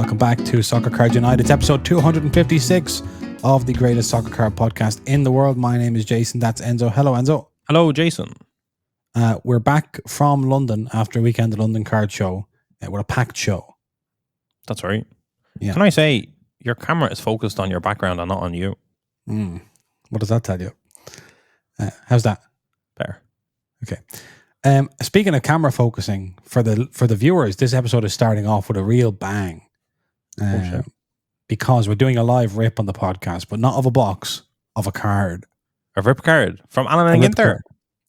Welcome back to Soccer Card United. It's episode 256 of the greatest soccer card podcast in the world. My name is Jason. That's Enzo. Hello, Enzo. Hello, Jason. We're back from London after a weekend at London Card Show with a packed show. That's right. Yeah. Can I say your camera is focused on your background and not on you? What does that tell you? How's that? Better. Okay. Speaking of camera focusing, for the viewers, this episode is starting off with a real bang. Because we're doing a live rip on the podcast, but not of a box, of a card. A rip card from Allen and Ginter.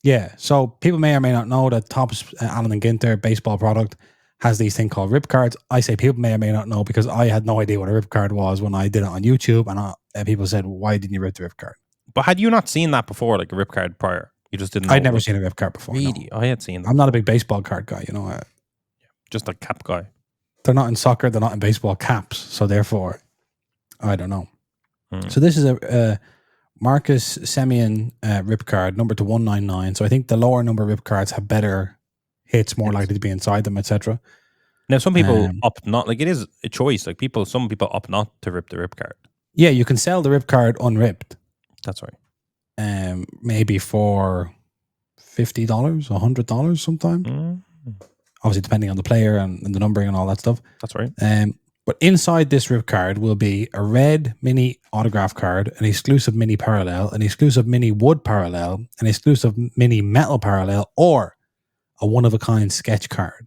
Yeah. So people may or may not know that Topps Allen and Ginter baseball product has these thing called rip cards. I say people may or may not know because I had no idea what a rip card was when I did it on YouTube, and people said, "Why didn't you rip the rip card?" But had you not seen that before, like a rip card prior? You just didn't know. I'd never seen a rip card before. Really? No. I had seen that. I'm not a big baseball card guy, you know. Just a cap guy. They're not in soccer, they're not in baseball caps, so therefore, I don't know. So this is a Marcus Semien rip card, number to 199. So I think the lower number rip cards have better hits, more likely to be inside them, etc. Now, some people opt not, like it is a choice. Like some people opt not to rip the rip card. Yeah, you can sell the rip card unripped. That's right. Maybe for $50, $100 sometime. Obviously, depending on the player and the numbering and all that stuff. That's right. But inside this rip card will be a red mini autograph card, an exclusive mini parallel, an exclusive mini wood parallel, an exclusive mini metal parallel, or a one-of-a-kind sketch card.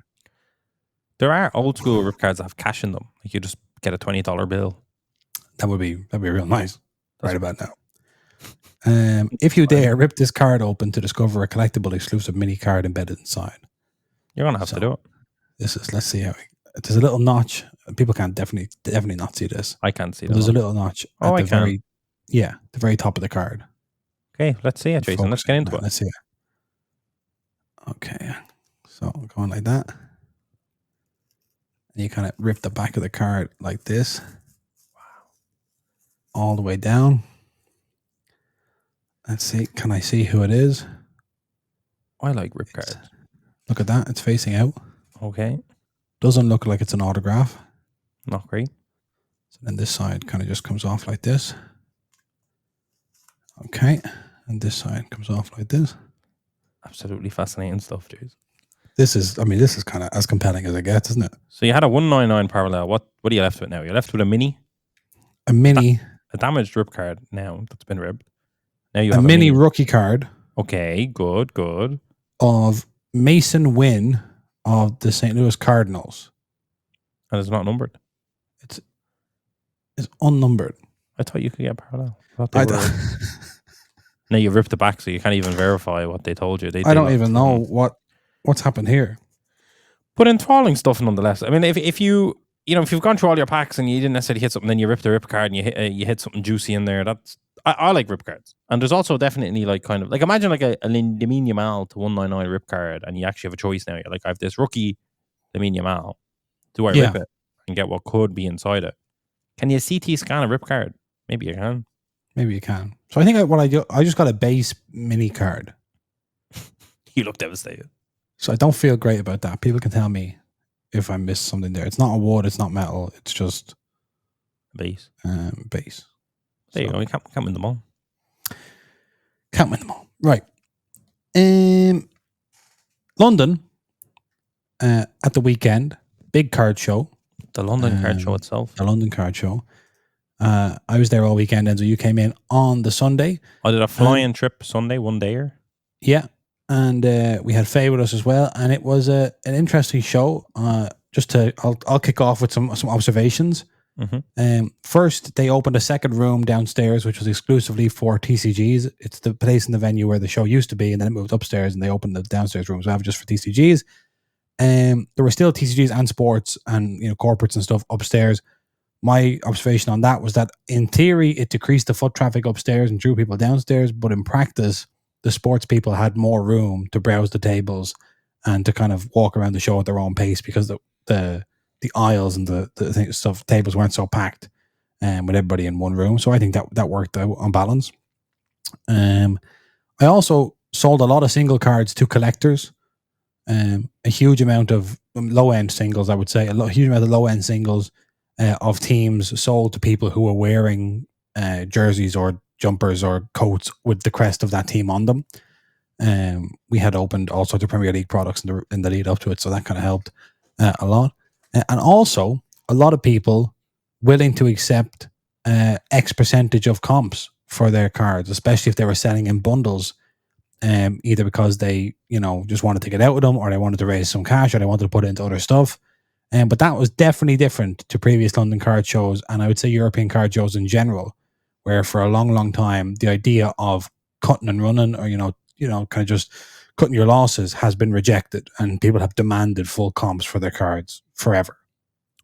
There are old school rip cards that have cash in them. Like you just get a $20 bill. That'd be real nice. Right about now. If you dare, rip this card open to discover a collectible exclusive mini card embedded inside. You're gonna have to do it. Let's see how there's a little notch. People can't definitely not see this. I can't see that. There's a little notch at the very top of the card. Okay, let's see it, Jason. Let's get into it. Let's see it. Okay, so going like that, and you kind of rip the back of the card like this. Wow. All the way down. Let's see. Can I see who it is? I like rip cards. Look at that. It's facing out. Okay. Doesn't look like it's an autograph. Not great. So then this side kind of just comes off like this. Okay. And this side comes off like this. Absolutely fascinating stuff, dude. This is kind of as compelling as it gets, isn't it? So you had a 199 parallel. What are you left with now? You're left with a mini? A damaged rip card now that's been ripped. Now you have a mini rookie card. Okay, good. Of Mason Wynn of the St. Louis Cardinals. And it's not numbered. It's unnumbered. I thought you could get parallel. Now you've ripped the back, so you can't even verify what they told you. I don't even know what's happened here. But enthralling stuff nonetheless. I mean, if you've gone through all your packs and you didn't necessarily hit something, then you rip the rip card and you hit something juicy in there. I like rip cards. And there's also definitely like kind of like imagine like a Lamine Yamal to 199 rip card, and you actually have a choice now. You're like, I have this rookie Lamine Yamal. Do I rip it and get what could be inside it? Can you CT scan a rip card? Maybe you can. So I think I just got a base mini card. You look devastated. So I don't feel great about that. People can tell me if I missed something there. It's not a wood, it's not metal, it's just base. Base. There you go. You can't win them all. Can't win them all. Right. London at the weekend, big card show. The London card show itself. The London card show. I was there all weekend, and so you came in on the Sunday. I did a flying trip Sunday, one dayer. Yeah. And we had Faye with us as well, and it was an interesting show. I'll kick off with some observations. First, they opened a second room downstairs, which was exclusively for TCGs. It's the place in the venue where the show used to be, and then it moved upstairs, and they opened the downstairs rooms just for TCGs. There were still TCGs and sports and corporates and stuff upstairs. My observation on that was that in theory, it decreased the foot traffic upstairs and drew people downstairs, but in practice, the sports people had more room to browse the tables and to kind of walk around the show at their own pace because the aisles and the tables weren't so packed with everybody in one room. So I think that worked out on balance. I also sold a lot of single cards to collectors. A huge amount of low-end singles, I would say. Huge amount of low-end singles. of teams sold to people who were wearing jerseys or jumpers or coats with the crest of that team on them. We had opened all sorts of Premier League products in the lead up to it, so that kind of helped a lot. And also, a lot of people willing to accept X percentage of comps for their cards, especially if they were selling in bundles, either because they, just wanted to get out with them, or they wanted to raise some cash, or they wanted to put it into other stuff. But that was definitely different to previous London card shows, and I would say European card shows in general, where for a long, long time, the idea of cutting and running, or, kind of just cutting your losses has been rejected, and people have demanded full comps for their cards forever.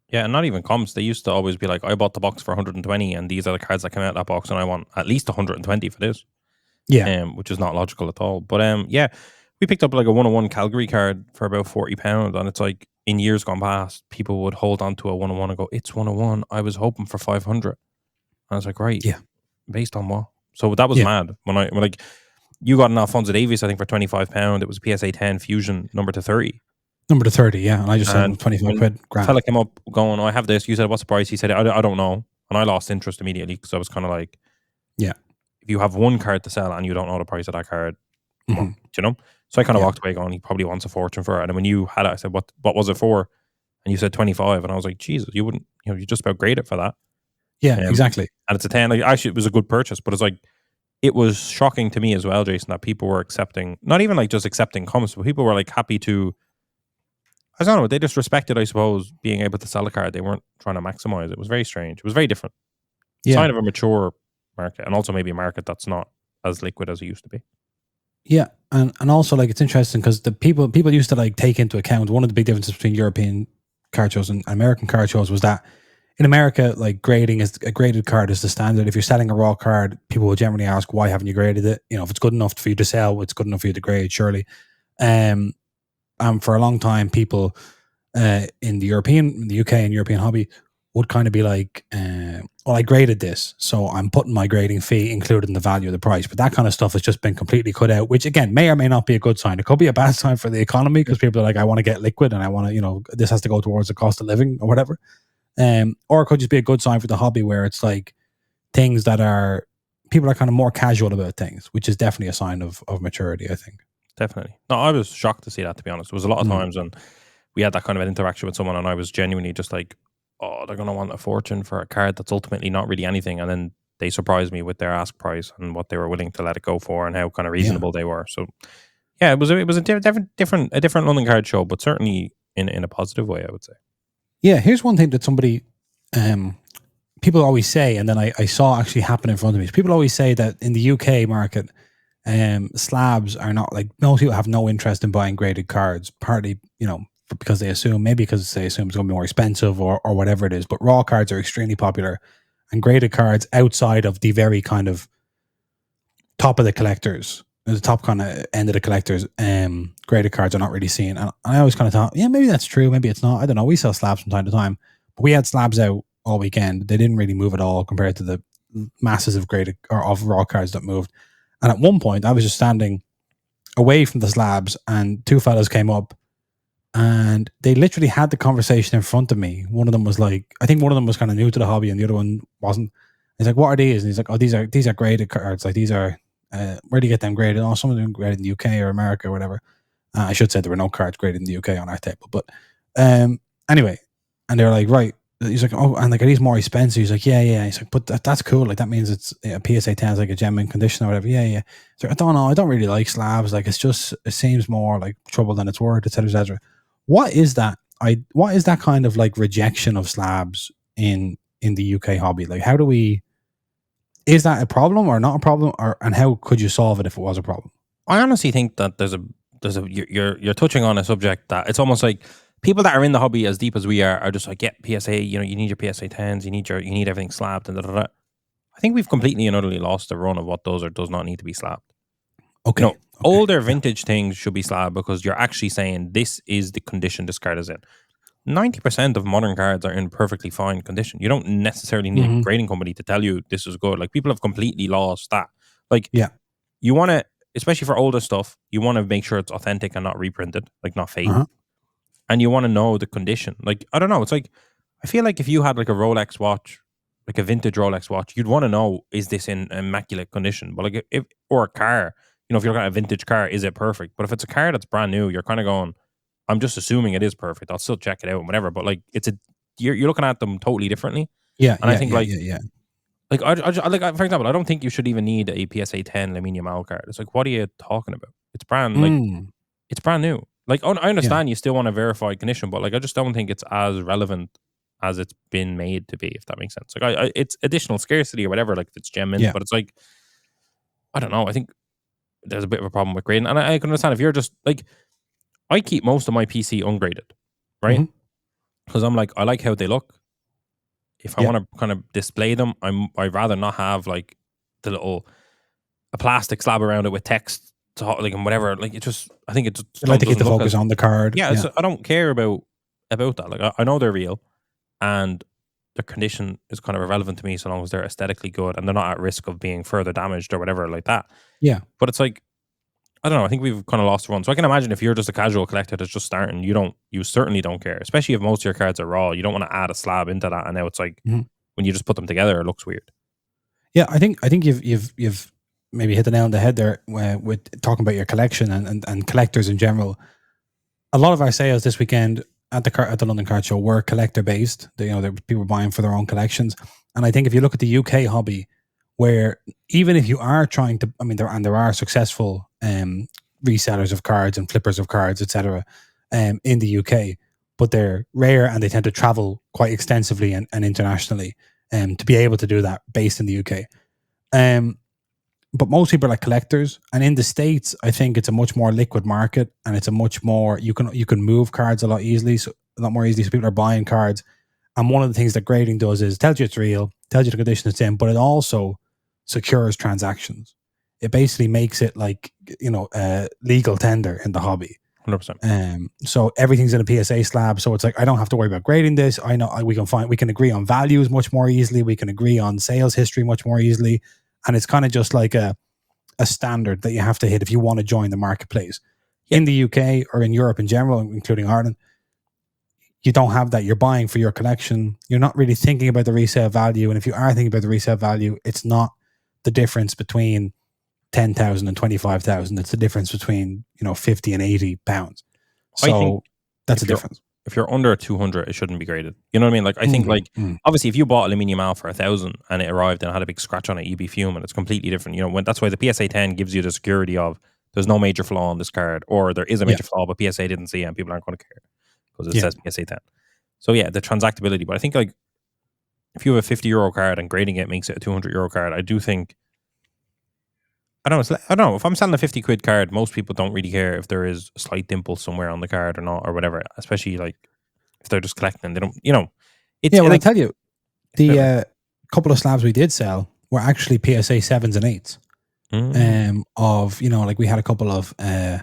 Yeah, and not even comps. They used to always be like, I bought the box for 120, and these are the cards that came out of that box, and I want at least 120 for this. Yeah. Which is not logical at all. But yeah, we picked up like a 101 Calgary card for about £40, and it's like, in years gone past, people would hold on to a 101 and go, it's 101. I was hoping for 500. And I was like, right. Yeah. Based on what? So that was mad. When like, you got an Alphonso Davies, I think, for £25. It was a PSA 10 Fusion number to 30. Number to 30, yeah. And I just said 25 quid. Grand. Fella came up going, I have this. You said, what's the price? He said, I don't know. And I lost interest immediately, because I was kind of like, yeah, if you have one card to sell and you don't know the price of that card, So I kind of walked away going, he probably wants a fortune for it. And then when you had it, I said, what was it for? And you said 25. And I was like, Jesus, you wouldn't, you just about grade it for that. Yeah, exactly. And it's a 10. Like, actually, it was a good purchase, but it's like, it was shocking to me as well, Jason, that people were accepting, not even like just accepting comps, but people were like happy to, I don't know, they just respected, I suppose, being able to sell a card. They weren't trying to maximize it. It was very strange. It was very different. Yeah. Sign of a mature market, and also maybe a market that's not as liquid as it used to be. Yeah, and also, like, it's interesting because the people used to like take into account, one of the big differences between European card shows and American card shows was that in America, like, grading is a graded card is the standard. If you're selling a raw card, people will generally ask, why haven't you graded it? If it's good enough for you to sell, it's good enough for you to grade, surely. And for a long time, people in the UK and European hobby would kind of be like, well, I graded this, so I'm putting my grading fee included in the value of the price. But that kind of stuff has just been completely cut out, which again may or may not be a good sign. It could be a bad sign for the economy because people are like, I want to get liquid and I want to, this has to go towards the cost of living or whatever. Or it could just be a good sign for the hobby where it's like things that are, people are kind of more casual about things, which is definitely a sign of maturity, I think. Definitely. No, I was shocked to see that, to be honest. There was a lot of times when we had that kind of an interaction with someone and I was genuinely just like, oh, they're going to want a fortune for a card that's ultimately not really anything. And then they surprised me with their ask price and what they were willing to let it go for and how kind of reasonable they were. So yeah, it was a different London card show, but certainly in a positive way, I would say. Yeah, here's one thing that somebody, people always say, and then I saw actually happen in front of me. People always say that in the UK market, slabs are not, like, most people have no interest in buying graded cards, partly, because they assume it's going to be more expensive or whatever it is. But raw cards are extremely popular, and graded cards outside of the very kind of top of the collectors, the top kind of end of the collectors, graded cards are not really seen. And I always kind of thought, yeah, maybe that's true, maybe it's not. I don't know. We sell slabs from time to time, but we had slabs out all weekend. They didn't really move at all compared to the masses of graded or of raw cards that moved. And at one point, I was just standing away from the slabs, and two fellas came up. And they literally had the conversation in front of me. One of them was like, I think one of them was kind of new to the hobby and the other one wasn't. He's like, what are these? And he's like, oh, these are graded cards. Like, these are, where do you get them graded? Oh, some of them graded in the UK or America or whatever. I should say there were no cards graded in the UK on our table. But anyway, and they're like, right. He's like, oh, and like, are these more expensive? He's like, yeah. He's like, but that's cool. Like, that means it's a PSA 10 is like a gem in condition or whatever. Yeah. So I don't know. I don't really like slabs. Like, it seems more like trouble than it's worth, etc., etc. What is that? What is that kind of like rejection of slabs in the UK hobby? Like, is that a problem or not a problem, and how could you solve it if it was a problem? I honestly think that you're touching on a subject that it's almost like people that are in the hobby as deep as we are just like, yeah, PSA, you need your PSA 10s, you need everything slabbed and da. I think we've completely and utterly lost the run of what does or does not need to be slabbed. Okay. Older vintage things should be slabbed because you're actually saying this is the condition this card is in. 90% of modern cards are in perfectly fine condition. You don't necessarily need a grading company to tell you this is good. Like, people have completely lost that. Like, you want to, especially for older stuff, you want to make sure it's authentic and not reprinted, like not fake. And you want to know the condition. Like, I don't know. It's like, I feel like if you had like a Rolex watch, like a vintage Rolex watch, you'd want to know, is this in immaculate condition? But like if or a car, if you're looking at a vintage car, is it perfect? But if it's a car that's brand new, you're kind of going, I'm just assuming it is perfect. I'll still check it out and whatever. But like you're looking at them totally differently. Yeah, and I think yeah. Like for example, I don't think you should even need a PSA 10 aluminium alloy card. It's like, what are you talking about? It's brand it's brand new. Like, I understand you still want to verify condition, but like, I just don't think it's as relevant as it's been made to be, if that makes sense. Like, it's additional scarcity or whatever. Like, if it's gem mint, but it's like, I don't know. I think there's a bit of a problem with grading, and I can understand if you're just like, I keep most of my PC ungraded, right? Because I'm like, I like how they look. If I want to kind of display them, I'd rather not have like a plastic slab around it with text like and whatever. Like it just, I think it just I like to get the focus on the card. Yeah, I don't care about that. Like I know they're real, and their condition is kind of irrelevant to me so long as they're aesthetically good and they're not at risk of being further damaged or whatever like that. Yeah, but it's like, I don't know. I think we've kind of lost the run. So I can imagine if you're just a casual collector that's just starting, you certainly don't care. Especially if most of your cards are raw, you don't want to add a slab into that. And now it's like when you just put them together, it looks weird. Yeah, I think you've maybe hit the nail on the head there with talking about your collection and collectors in general. A lot of our sales this weekend at the London Card Show were collector based. There were people buying for their own collections, and I think if you look at the UK hobby, where even if you are trying to, there are successful resellers of cards and flippers of cards, etc., in the UK, but they're rare and they tend to travel quite extensively and internationally, to be able to do that based in the UK. But most people are like collectors, and in the States, I think it's a much more liquid market, and it's a much more you can move cards a lot more easily. So people are buying cards, and one of the things that grading does is tells you it's real, tells you the condition it's in, but it also secures transactions. It basically makes it like legal tender in the hobby. 100%. So everything's in a PSA slab, so it's like I don't have to worry about grading this. I know we can agree on values much more easily. We can agree on sales history much more easily. And it's kind of just like a standard that you have to hit if you want to join the marketplace. In the UK or in Europe in general, including Ireland, you don't have that. You're buying for your collection. You're not really thinking about the resale value. And if you are thinking about the resale value, it's not the difference between 10,000 and 25,000. It's the difference between 50 and 80 pounds. So that's a difference. If you're under 200, it shouldn't be graded. You know what I mean? Like I think obviously if you bought aluminium alloy for 1,000 and it arrived and had a big scratch on it, you'd be fuming. It's completely different. That's why the PSA 10 gives you the security of there's no major flaw on this card, or there is a major flaw, but PSA didn't see it and people aren't going to care because it says PSA 10. So yeah, the transactability. But I think like if you have a €50 card and grading it makes it a €200 card, I do think, I don't know. If I'm selling a 50 quid card, most people don't really care if there is a slight dimple somewhere on the card or not, or whatever. Especially like if they're just collecting, they don't. It's I tell you, the couple of slabs we did sell were actually PSA 7s and 8s. Of like we had a couple of I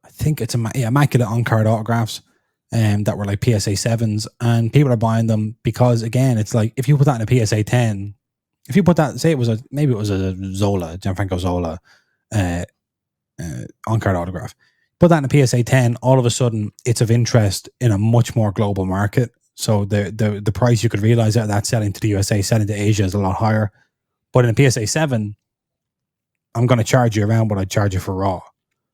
think it's immaculate on card autographs, that were like PSA 7s, and people are buying them because again, it's like if you put that in a PSA 10. If you put that, say it was maybe it was a Zola, Gianfranco Zola, on-card autograph, put that in a PSA 10, all of a sudden it's of interest in a much more global market. So the price you could realize out of that selling to the USA, selling to Asia is a lot higher. But in a PSA 7, I'm going to charge you around what I'd charge you for raw.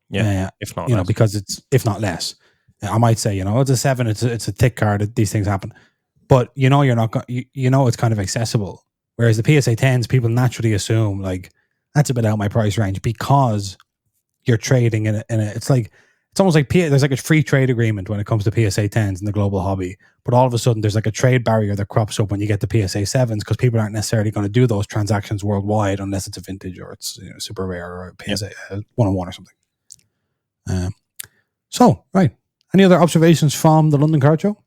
Yeah, if not less. Because it's, if not less. I might say, it's a 7, it's a thick card, these things happen. But you're not it's kind of accessible. Whereas the PSA 10s, people naturally assume like that's a bit out my price range because you're trading in a it's almost like there's like a free trade agreement when it comes to PSA 10s in the global hobby. But all of a sudden there's like a trade barrier that crops up when you get the PSA 7s because people aren't necessarily going to do those transactions worldwide unless it's a vintage or it's super rare or a PSA 101 or something. So, right. Any other observations from the London Card Show?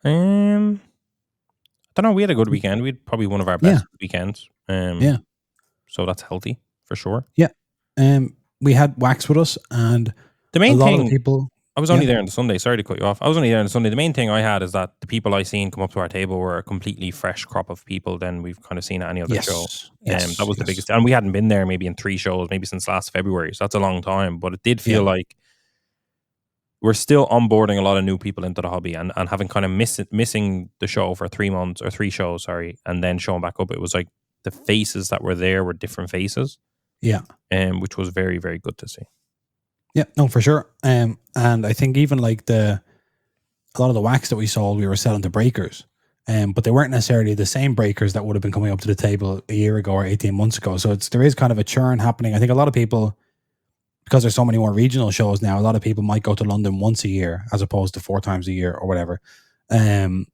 I don't know. We had a good weekend. We had probably one of our best weekends. So that's healthy for sure. Yeah. We had Wax with us, and the main thing, of people. I was only there on the Sunday. Sorry to cut you off. I was only there on the Sunday. The main thing I had is that the people I seen come up to our table were a completely fresh crop of people than we've kind of seen at any other show. That was the biggest. And we hadn't been there maybe in 3 shows, maybe since last February. So that's a long time. But it did feel like we're still onboarding a lot of new people into the hobby, and having kind of missing the show for 3 months or 3 shows, and then showing back up. It was like the faces that were there were different faces. Yeah. Which was very, very good to see. Yeah, no, for sure. And I think even like a lot of the wax that we sold, we were selling to breakers. But they weren't necessarily the same breakers that would have been coming up to the table a year ago or 18 months ago. So there is kind of a churn happening. I think a lot of people, because there's so many more regional shows now, a lot of people might go to London once a year as opposed to 4 times a year or whatever. And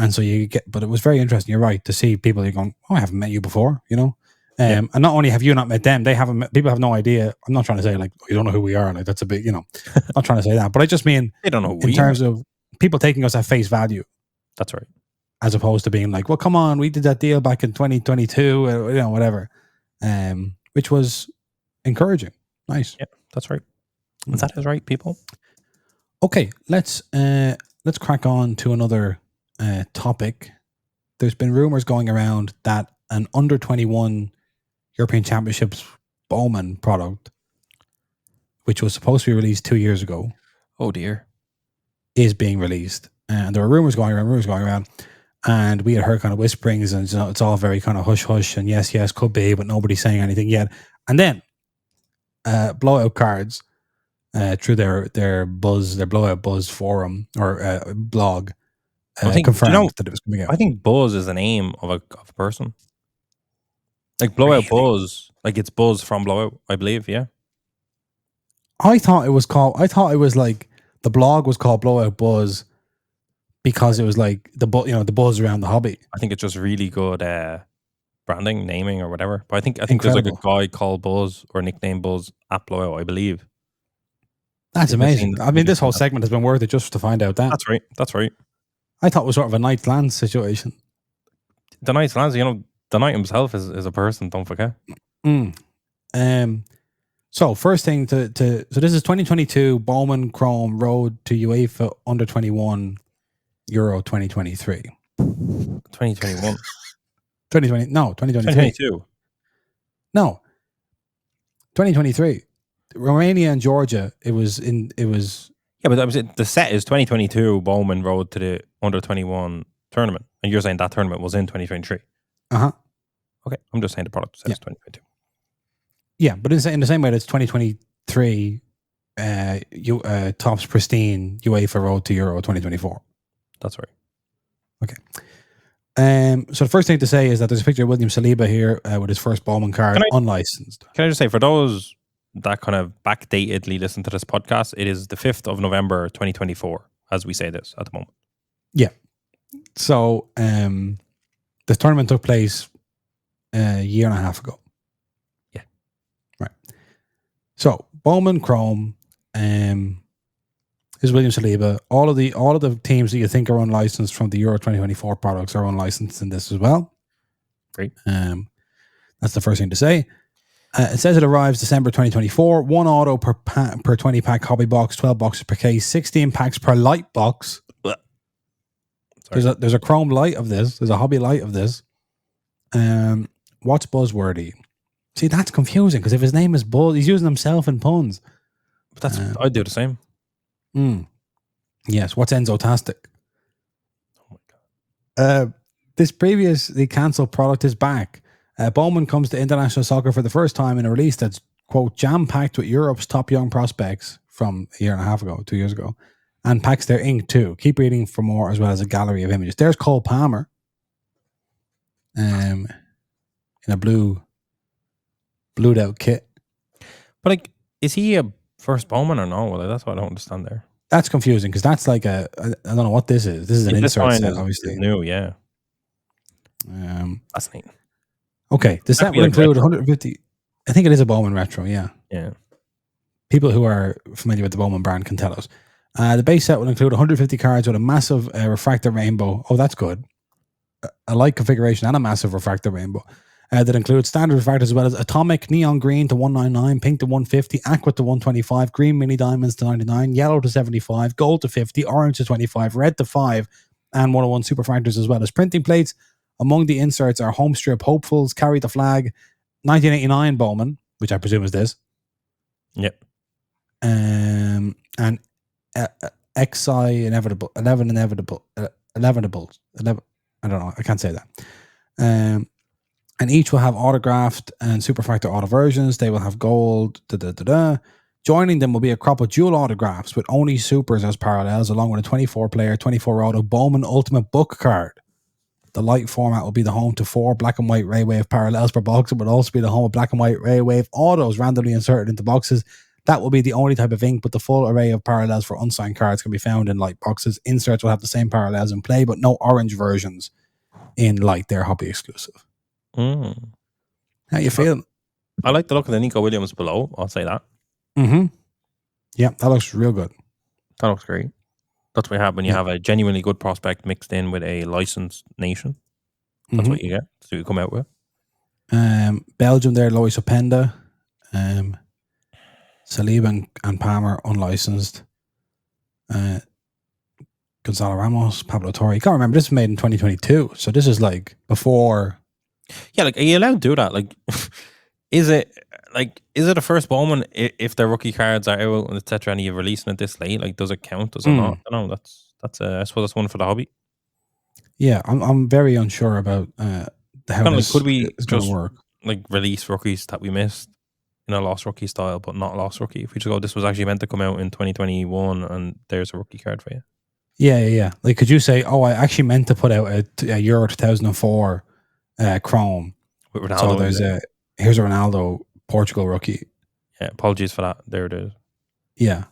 so but it was very interesting. You're right, to see people you're going, oh, I haven't met you before, you know? And not only have you not met them, they haven't met, people have no idea. I'm not trying to say like, you don't know who we are. Like that's a bit, you know, I'm not trying to say that, but I just mean they don't know in terms of people taking us at face value. That's right. As opposed to being like, well, come on, we did that deal back in 2022, you know, whatever. Which was encouraging. Nice. Yeah, that's right. That is right, people. Okay, let's crack on to another topic. There's been rumors going around that an under 21 European Championships Bowman product, which was supposed to be released 2 years ago, oh dear, is being released. And there were rumors going around, and we had heard kind of whisperings, and you know, it's all very kind of hush hush, and yes, could be, but nobody's saying anything yet. And then Blowout Cards, through their Blowout Buzz forum or blog, I think, confirmed that it was coming out. I think Buzz is the name of a person. Like Blowout really? Buzz, like it's Buzz from Blowout, I believe. Yeah. I thought it was like the blog was called Blowout Buzz because it was like the buzz around the hobby. I think it's just really good branding, naming, or whatever. But I think there's like a guy called Buzz or nickname Buzz at Blowout, I believe. That's amazing. I mean, this whole segment has been worth it just to find out that. That's right. I thought it was sort of a Knight's Land situation. The Knight's Land, you know, the Knight himself is a person, don't forget. So first thing so this is 2022 Bowman Chrome Road to UEFA Under 21 Euro 2023. 2021. 2020, no, 2023. 2022. No. 2023. Romania and Georgia, it was yeah, but that was it. The set is 2022 Bowman Road to the Under 21 tournament, and you're saying that tournament was in 2023. Okay, I'm just saying the product says 2022. Yeah, but in the same way that it's 2023 Topps Pristine UEFA Road to Euro 2024. That's right. Okay. So the first thing to say is that there's a picture of William Saliba here with his first Bowman card, unlicensed. Can I just say, for those that kind of backdatedly listen to this podcast, it is the 5th of November 2024 as we say this at the moment. Yeah. So the tournament took place a year and a half ago. Yeah. Right. So Bowman Chrome, is William Saliba. All of the teams that you think are unlicensed from the Euro 2024 products are unlicensed in this as well. Great. That's the first thing to say. It says it arrives December 2024. 1 auto per 20 pack hobby box, 12 boxes per case, 16 packs per light box. There's a chrome light of this. There's a hobby light of this. What's buzzworthy? See, that's confusing because if his name is Buzz, he's using himself in puns. But that's I'd do the same. Yes. What's Enzo-tastic? Oh my god. The cancelled product is back. Bowman comes to international soccer for the first time in a release that's, quote, jam-packed with Europe's top young prospects from a year and a half ago, 2 years ago, and packs their ink too. Keep reading for more, as well as a gallery of images. There's Cole Palmer in a blued out kit. But like, is he a first Bowman or no? Well, that's what I don't understand there. That's confusing because that's like I don't know what this is. This is an insert set, obviously. New, yeah. That's neat. Okay, the set will include 150. I think it is a Bowman retro, yeah. Yeah. People who are familiar with the Bowman brand can tell us. The base set will include 150 cards with a massive refractor rainbow. Oh, that's good. A light configuration and a massive refractor rainbow. That includes standard refractors as well as atomic, neon green to 199, pink to 150, aqua to 125, green mini diamonds to 99, yellow to 75, gold to 50, orange to 25, red to 5, and 101 super refractors as well as printing plates. Among the inserts are home strip hopefuls, carry the flag, 1989 Bowman, which I presume is this. Yep. And XI inevitable 11 inevitable 11. I don't know. I can't say that. And each will have autographed and superfactor auto versions. They will have gold. Joining them will be a crop of dual autographs with only supers as parallels, along with a 24-player, 24-auto Bowman Ultimate Book card. The light format will be the home to 4 black and white Ray Wave parallels per box. It will also be the home of black and white Ray Wave autos randomly inserted into boxes. That will be the only type of ink, but the full array of parallels for unsigned cards can be found in light boxes. Inserts will have the same parallels in play, but no orange versions in light. They're hobby exclusive. How you feel? I like the look of the Nico Williams below. I'll say that. Yeah, that looks real good. That looks great. That's what you have when you have a genuinely good prospect mixed in with a licensed nation. That's what you get. So you come out with. Belgium there, Lois Openda. Saliba and Palmer unlicensed. Gonzalo Ramos, Pablo Torre. You can't remember. This was made in 2022. So this is like before. Yeah, like, are you allowed to do that? Like, is it a first Bowman if their rookie cards are out, etc., and you're releasing it this late? Like, does it count? Does it not? I don't know. That's I suppose that's one for the hobby. Yeah, I'm very unsure about how this could we is going to work. Like, release rookies that we missed in a lost rookie style, but not lost rookie. If we just go, this was actually meant to come out in 2021, and there's a rookie card for you. Yeah. Like, could you say, oh, I actually meant to put out a Euro 2004 Chrome. With Ronaldo, so there's here's a Ronaldo Portugal rookie. Yeah, apologies for that. There it is. Yeah,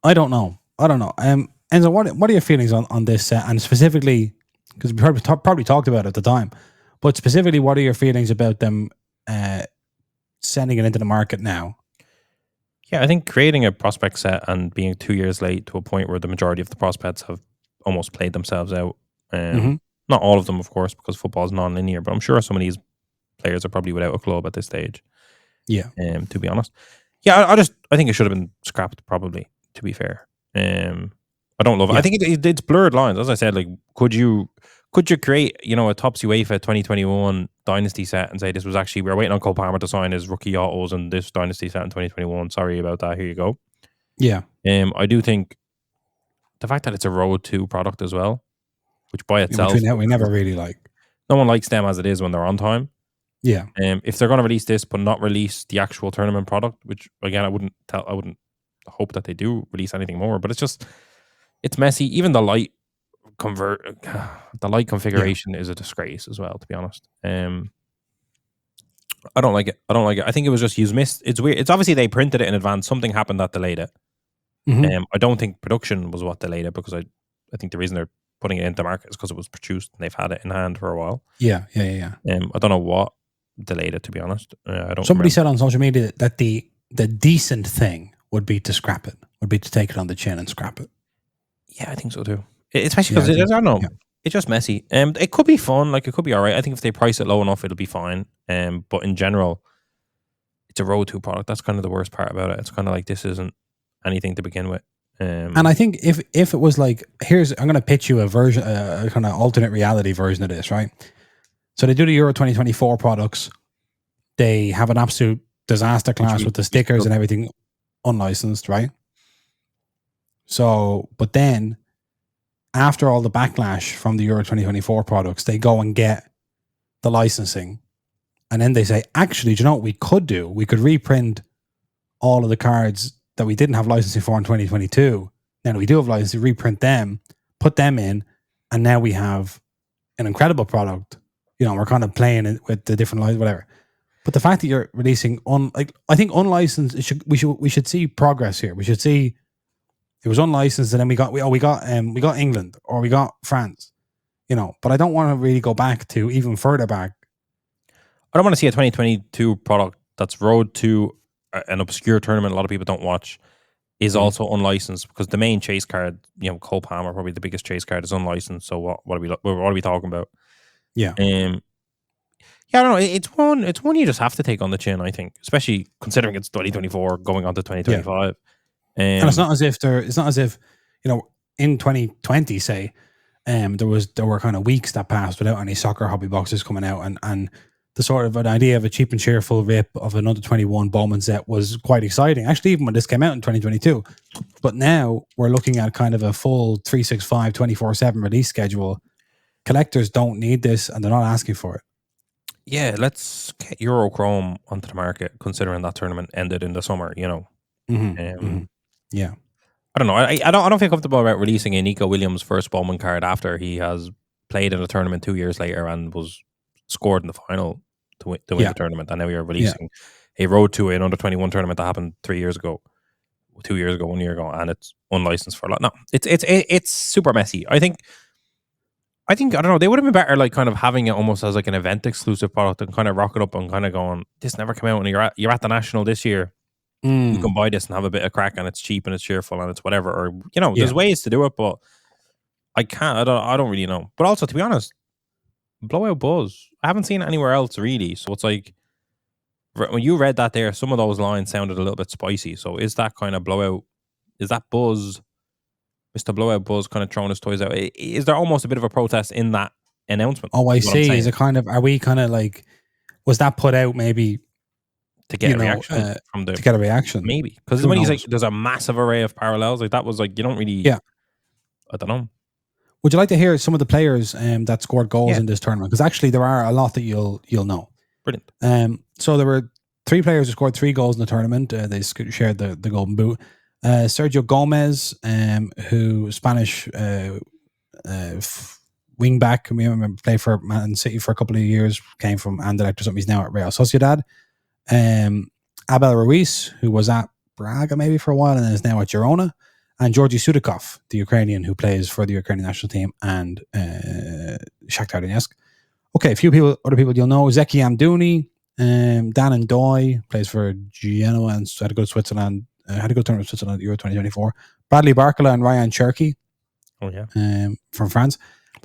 I don't know. Enzo, what are your feelings on this set, and specifically because we probably talked about it at the time, but specifically, what are your feelings about them sending it into the market now? Yeah, I think creating a prospect set and being 2 years late to a point where the majority of the prospects have almost played themselves out. Not all of them, of course, because football is non-linear, but I'm sure some of these players are probably without a club at this stage. Yeah. To be honest. Yeah, I think it should have been scrapped, probably, to be fair. I don't love it. I think it's blurred lines. As I said, like, could you create, a Topps UEFA 2021 Dynasty set and say this was actually, we were waiting on Cole Palmer to sign his rookie autos and this Dynasty set in 2021. Sorry about that. Here you go. Yeah. I do think the fact that it's a Road 2 product as well, which by itself, we never really like. No one likes them as it is when they're on time. Yeah. If they're going to release this but not release the actual tournament product, which again I wouldn't hope that they do release anything more, but it's messy. Even the light configuration is a disgrace as well, to be honest. I don't like it. I think it was just missed. It's weird. It's obviously they printed it in advance. Something happened that delayed it. I don't think production was what delayed it, because I think the reason they're putting it into market is because it was produced and they've had it in hand for a while. Yeah. I don't know what delayed it, to be honest. Somebody said on social media that the decent thing would be to scrap it, would be to take it on the chin and scrap it. Yeah, I think so too. Especially because I don't know. Yeah. It's just messy. It could be fun. Like, it could be all right. I think if they price it low enough, it'll be fine. But in general, it's a Road 2 product. That's kind of the worst part about it. It's kind of like, this isn't anything to begin with. And I think if it was like, I'm going to pitch you a version, a kind of alternate reality version of this, right? So they do the Euro 2024 products. They have an absolute disaster class with the stickers and everything unlicensed, right? So, but then after all the backlash from the Euro 2024 products, they go and get the licensing. And then they say, actually, do you know what we could do? We could reprint all of the cards that we didn't have licensing for in 2022. Then we do have licensing, reprint them, put them in, and now we have an incredible product. We're kind of playing it with the different lines, whatever. But the fact that you're releasing I think unlicensed, we should see progress here. We should see it was unlicensed, and then we got England or we got France, But I don't want to really go back to even further back. I don't want to see a 2022 product that's Road to an obscure tournament a lot of people don't watch is also unlicensed, because the main chase card, Cole Palmer, probably the biggest chase card, is unlicensed. So what are we talking about? Yeah. I don't know. It's one you just have to take on the chin, I think, especially considering it's 2024 going on to 2025. Yeah. And it's not as if in 2020, say, there were kind of weeks that passed without any soccer hobby boxes coming out, and the sort of an idea of a cheap and cheerful rip of an under 21 Bowman set was quite exciting. Actually, even when this came out in 2022. But now we're looking at kind of a full 365 24/7 release schedule. Collectors don't need this, and they're not asking for it. Yeah, let's get Eurochrome onto the market, considering that tournament ended in the summer. Yeah. I don't know. I don't feel comfortable about releasing a Nico Williams first Bowman card after he has played in a tournament 2 years later and was scored in the final to win the tournament. And now you're releasing a road to an under 21 tournament that happened 3 years ago, 2 years ago, 1 year ago, and it's unlicensed for a lot. No, it's super messy. I think I don't know. They would have been better, like kind of having it almost as like an event exclusive product and kind of rock it up and kind of going, this never came out, and you're at the National this year. You can buy this and have a bit of crack, and it's cheap and it's cheerful and it's whatever. Or there's ways to do it, but I can't. I don't really know. But also, to be honest, Blowout Buzz, I haven't seen it anywhere else really. So it's like when you read that there, some of those lines sounded a little bit spicy. So is that kind of Blowout? Is that Buzz, Mr. Blowout Buzz, kind of throwing his toys out? Is there almost a bit of a protest in that announcement? Oh, I see. Is it kind of? Are we kind of like? Was that put out maybe? To get a reaction from the... To get a reaction. Maybe. Because when he's like, there's a massive array of parallels. Like, that was like, you don't really... Yeah. I don't know. Would you like to hear some of the players that scored goals in this tournament? Because actually there are a lot that you'll know. Brilliant. So there were 3 players who scored 3 goals in the tournament. They shared the golden boot. Sergio Gomez, who Spanish wing back. We remember played for Man City for a couple of years. Came from Anderlecht or something. He's now at Real Sociedad. Abel Ruiz, who was at Braga maybe for a while and is now at Girona, and Georgi Sudakov, the Ukrainian who plays for the Ukrainian national team and Shakhtar Donetsk. Okay, a few other people you'll know: Zeki Amdouni, Dan Ndoye plays for Genoa and had to go to Switzerland. Had to go to tournament Switzerland at Euro 2024. Bradley Barcola and Ryan Cherky. Oh yeah, from France.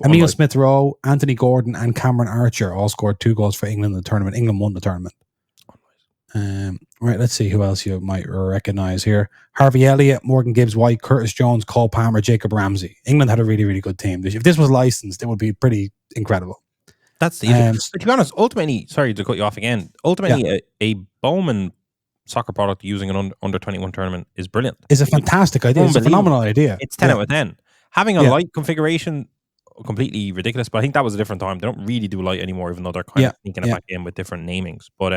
Emile Smith-Rowe, Anthony Gordon, and Cameron Archer all scored 2 goals for England in the tournament. England won the tournament. Right, let's see who else you might recognize here. Harvey Elliott, Morgan Gibbs-White, Curtis Jones, Cole Palmer, Jacob Ramsey. England had a really, really good team. If this was licensed, it would be pretty incredible. That's the issue. To be honest, ultimately, sorry to cut you off again, ultimately a Bowman soccer product using an under 21 tournament is brilliant. It's a fantastic idea. It's a phenomenal idea. It's 10 out of 10. Having a light configuration, completely ridiculous, but I think that was a different time. They don't really do light anymore, even though they're kind of sneaking it back in with different namings. But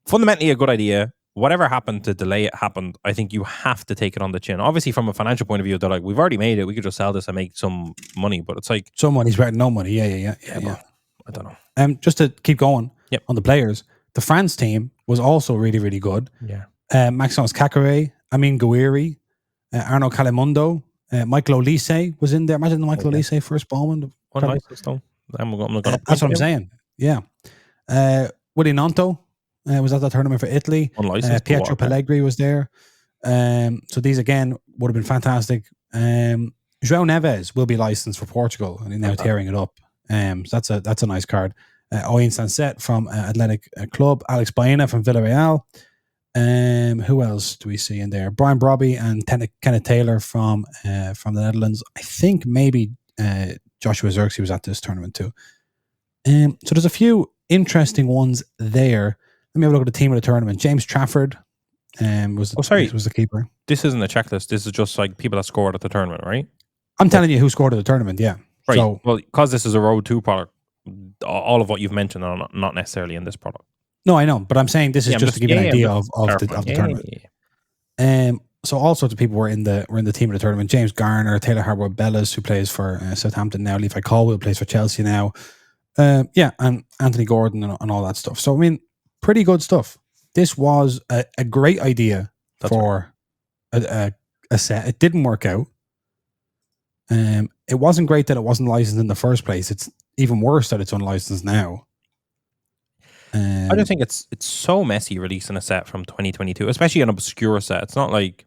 fundamentally a good idea. Whatever happened to delay it happened. I think you have to take it on the chin. Obviously, from a financial point of view, they're like, we've already made it. We could just sell this and make some money. But it's like... Some money's better than no money. Yeah. I don't know. Just to keep going on the players, the France team was also really, really good. Yeah. Maxence Kakare, Amin Gouiri, Arnaud Calimundo, Michael Olise was in there. Imagine the Michael Olise first Bowman. That's what I'm saying. Yeah. Willy Nonto was at that tournament for Italy. Pietro Pellegrini was there. So these again would have been fantastic. João Neves will be licensed for Portugal and he's now tearing it up. So that's a nice card. Owen Sanset from Athletic Club, Alex Baena from Villarreal. Who else do we see in there? Brian Brobby and Kenneth Taylor from the Netherlands. I think maybe Joshua Xerxes was at this tournament too. So there's a few interesting ones there. Let me have a look at the team of the tournament. James Trafford was the keeper. This isn't a checklist. This is just like people that scored at the tournament, right? I'm telling you who scored at the tournament, yeah. Right. So, well, because this is a Road 2 product, all of what you've mentioned are not necessarily in this product. No, I know, but I'm saying this is just to give you an idea of the tournament. So all sorts of people were in the team of the tournament. James Garner, Taylor Harwood-Bellis, who plays for Southampton now, Levi Colwill plays for Chelsea now. And Anthony Gordon and all that stuff. So I mean, pretty good stuff. This was a great idea for a set. It didn't work out. It wasn't great that it wasn't licensed in the first place. It's even worse that it's unlicensed now. I just think it's so messy releasing a set from 2022, especially an obscure set. It's not like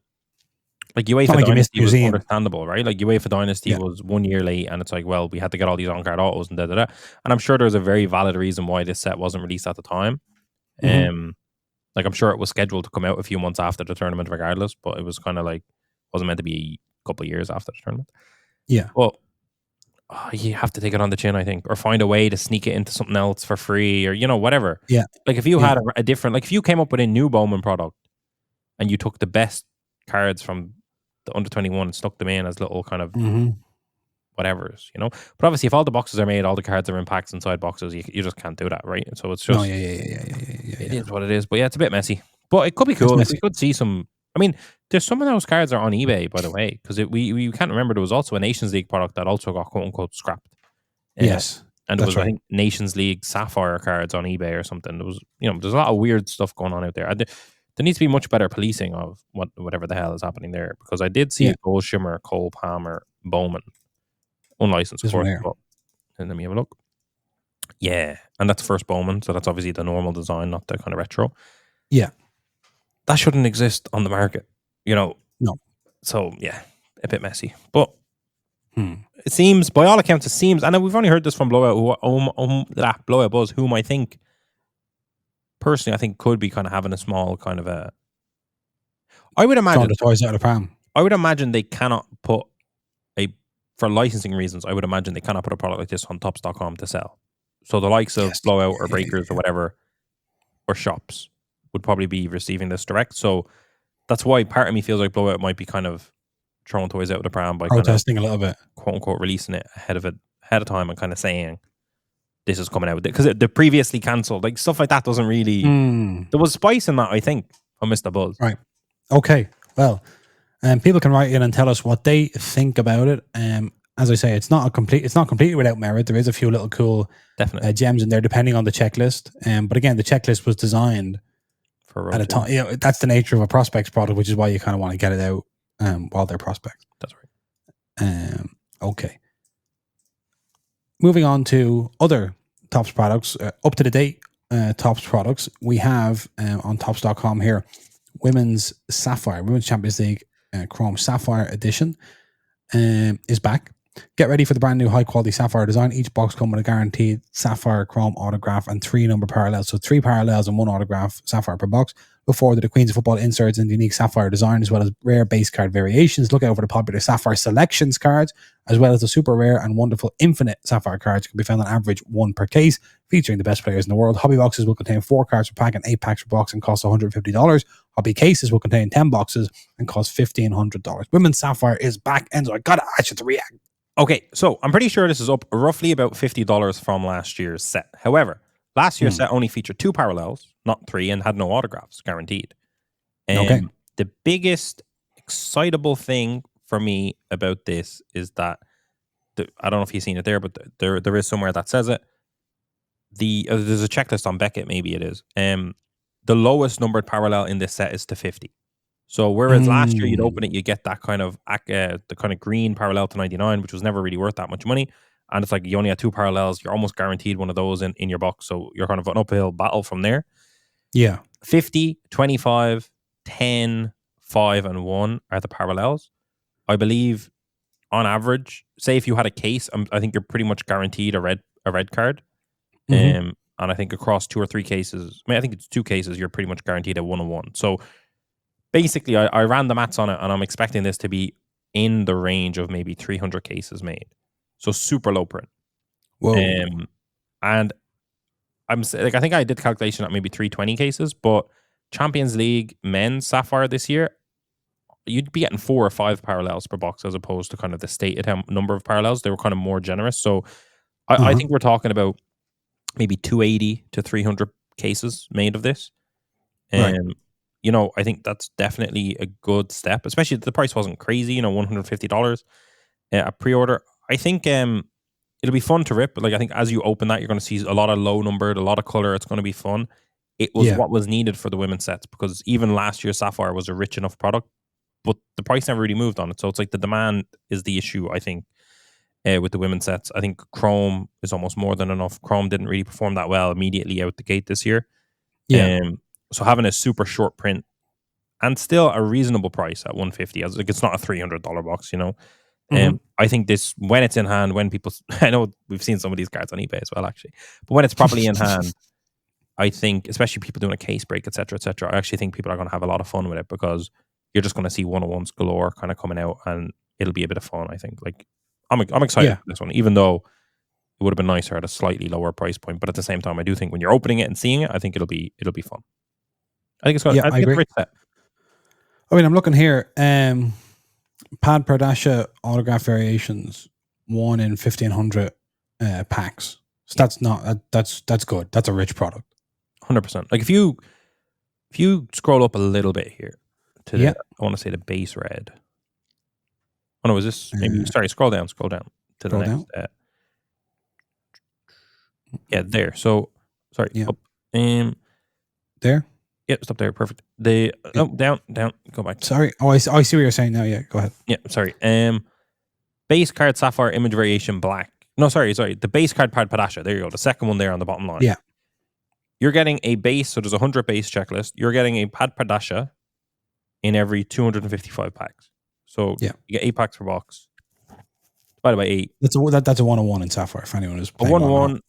UEFA Dynasty was understandable, right? Like UEFA Dynasty was 1 year late, and it's like, well, we had to get all these on-card autos and da-da-da. And I'm sure there's a very valid reason why this set wasn't released at the time. Like I'm sure it was scheduled to come out a few months after the tournament regardless, but it was kind of like, wasn't meant to be a couple of years after the tournament. Yeah. Well, you have to take it on the chin, I think, or find a way to sneak it into something else for free, or whatever. Yeah. Like if you Yeah. had a different, like if you came up with a new Bowman product and you took the best cards from the under 21 and stuck them in as little kind of whatever's, But obviously, if all the boxes are made, all the cards are in packs inside boxes, you just can't do that, right? So it's just, it is what it is. But yeah, it's a bit messy. But it could be cool. We could see some. I mean, there's some of those cards are on eBay, by the way, because we can't remember. There was also a Nations League product that also got quote unquote scrapped. Yes, and there was I think Nations League Sapphire cards on eBay or something. There was there's a lot of weird stuff going on out there. There needs to be much better policing of whatever the hell is happening there, because I did see a Gold Shimmer, Cole Palmer, Bowman, unlicensed, of course. And let me have a look. Yeah, and that's first Bowman, so that's obviously the normal design, not the kind of retro. Yeah, that shouldn't exist on the market, No. So yeah, a bit messy, but it seems, by all accounts, and we've only heard this from Blowout, Blowout Buzz, whom I think personally, I think could be kind of having a small kind of a. I would imagine the toys out of the pram. I would imagine they cannot put for licensing reasons. I would imagine they cannot put a product like this on Tops.com to sell. So the likes of Blowout or Breakers or whatever, or shops, would probably be receiving this direct. So that's why part of me feels like Blowout might be kind of throwing toys out of the pram by protesting a little bit, quote unquote, releasing it ahead of time and kind of saying this is coming out, because they're previously cancelled. Like stuff like that doesn't really. There was spice in that, I think, from Mr. Buzz. Right. Okay. Well, people can write in and tell us what they think about it. As I say, it's not completely without merit. There is a few little cool gems in there, depending on the checklist. But again, the checklist was designed for at a time. That's the nature of a prospects product, which is why you kind of want to get it out while they're prospects. That's right. Okay. Moving on to other Tops products, up to the date Tops products, we have on Tops.com here, Women's Champions League Chrome Sapphire Edition is back. Get ready for the brand new high quality Sapphire design. Each box comes with a guaranteed Sapphire Chrome autograph and 3 number parallels. So 3 parallels and 1 autograph Sapphire per box. Look forward to the Queens of Football inserts and the unique Sapphire design, as well as rare base card variations. Look out for the popular Sapphire Selections cards, as well as the super rare and wonderful Infinite Sapphire cards. Can be found on average 1 per case, featuring the best players in the world. Hobby boxes will contain 4 cards per pack and 8 packs per box and cost $150. Hobby cases will contain 10 boxes and cost $1,500. Women's Sapphire is back, and so I gotta ask you to react. Okay, so I'm pretty sure this is up roughly about $50 from last year's set. However, last year's set only featured 2 parallels, not 3, and had no autographs guaranteed. The biggest excitable thing for me about this is that I don't know if you've seen it there, but there is somewhere that says it. There's a checklist on Beckett, maybe it is. The lowest numbered parallel in this set is to 50. So whereas last year you'd open it, you get that kind of the kind of green parallel to 99, which was never really worth that much money. And it's like you only had 2 parallels. You're almost guaranteed one of those in your box. So you're kind of an uphill battle from there. Yeah. 50, 25, 10, 5, and 1 are the parallels. I believe on average, say if you had a case, I think you're pretty much guaranteed a red card. And I think across 2 or 3 cases, I think it's 2 cases, you're pretty much guaranteed a 1-on-1. So basically, I ran the maths on it, and I'm expecting this to be in the range of maybe 300 cases made. So super low print. Whoa. And I think I did calculation at maybe 320 cases, but Champions League men's Sapphire this year, you'd be getting 4 or 5 parallels per box as opposed to kind of the stated number of parallels. They were kind of more generous. So I think we're talking about maybe 280 to 300 cases made of this. Right. I think that's definitely a good step, especially the price wasn't crazy, $150 a pre-order. I think it'll be fun to rip. But I think as you open that, you're going to see a lot of low numbered, a lot of color. It's going to be fun. It was what was needed for the women's sets, because even last year's Sapphire was a rich enough product, but the price never really moved on it. So it's like the demand is the issue, I think, with the women's sets. I think Chrome is almost more than enough. Chrome didn't really perform that well immediately out the gate this year. Yeah. So having a super short print and still a reasonable price at $150, it's not a $300 box, I think this, when it's in hand, when people, I know we've seen some of these cards on eBay as well, actually, but when it's properly in hand, I think, especially people doing a case break, etc., I actually think people are going to have a lot of fun with it, because you're just going to see 101s galore kind of coming out, and it'll be a bit of fun, I think. I'm excited Yeah. for this one, even though it would have been nicer at a slightly lower price point. But at the same time, I do think when you're opening it and seeing it, I think it'll be fun. I think it's good. Yeah, I I think it's a agree. rich set. I mean, I'm looking here. Pad Pardasha autograph variations, 1 in 1,500 packs. So that's not that's good. That's a rich product. 100%. Like if you scroll up a little bit here to the, Yeah. I want to say the base red. Oh no, is this maybe? Uh, Sorry, scroll down to the Scroll next. down. Yeah, there. So sorry. Yeah. Up. There. Yeah, stop there. Perfect. The Yeah. down. Go back. Sorry. Oh, I see what you're saying now. Yeah, go ahead. Yeah, sorry. Base card Sapphire image variation black. No, sorry. The base card Pad Padasha. There you go. The second one there on the bottom line. Yeah. You're getting a base, so there's a 100 base checklist. You're getting a Pad Padasha in every 255 packs. So Yeah. you get 8 packs per box. Divided by 8. That's a 101 in Sapphire for anyone who's A playing 1-1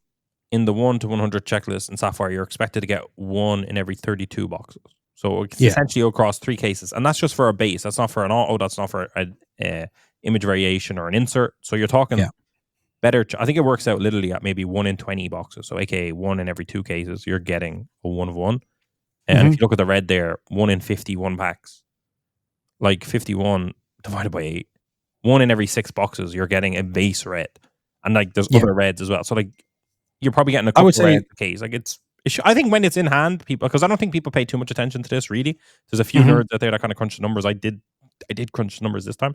in the 1 to 100 checklist in Sapphire, you're expected to get 1 in every 32 boxes. So it's essentially across 3 cases. And that's just for a base. That's not for an auto. That's not for an image variation or an insert. So you're talking better. I think it works out literally at maybe 1 in 20 boxes. So aka 1 in every 2 cases, you're getting a 1 of 1. And if you look at the red there, 1 in 51 packs. Like 51 divided by 8. 1 in every 6 boxes, you're getting a base red. And like there's other reds as well. So like you're probably getting a couple of reds a case. Like I think when it's in hand, people, because I don't think people pay too much attention to this really. There's a few nerds out there that kind of crunch the numbers. I did crunch the numbers this time.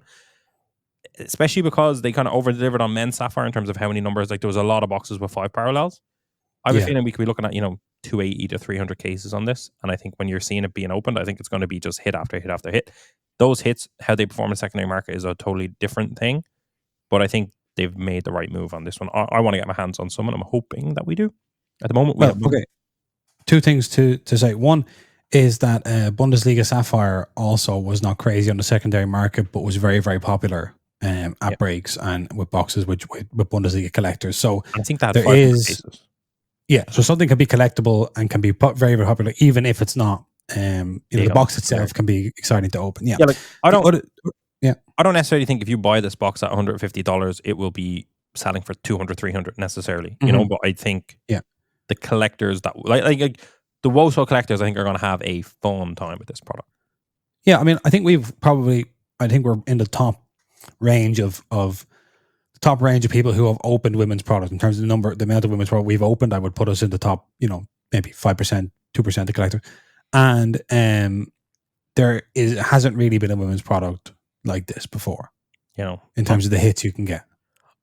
Especially because they kind of over-delivered on men's Sapphire in terms of how many numbers. Like there was a lot of boxes with 5 parallels. I have a feeling we could be looking at, 280 to 300 cases on this. And I think when you're seeing it being opened, I think it's going to be just hit after hit after hit. Those hits, how they perform in secondary market is a totally different thing. But I think they've made the right move on this one. I want to get my hands on some, and I'm hoping that we do. At the moment, we have okay. 2 things to say. One is that Bundesliga Sapphire also was not crazy on the secondary market, but was very, very popular at breaks and with boxes with Bundesliga collectors. So I think that there is, so something can be collectible and can be very, very popular, even if it's not. The box itself can be exciting to open. Yeah, like I don't necessarily think if you buy this box at $150, it will be selling for 200, 300 necessarily. But I think the collectors that like the WoSo collectors, I think are going to have a fun time with this product. Yeah, I mean, I think we're in the top range of people who have opened women's products in terms of the amount of women's product we've opened. I would put us in the top, maybe 5%, 2% of collectors. And hasn't really been a women's product like this before, in terms of the hits you can get.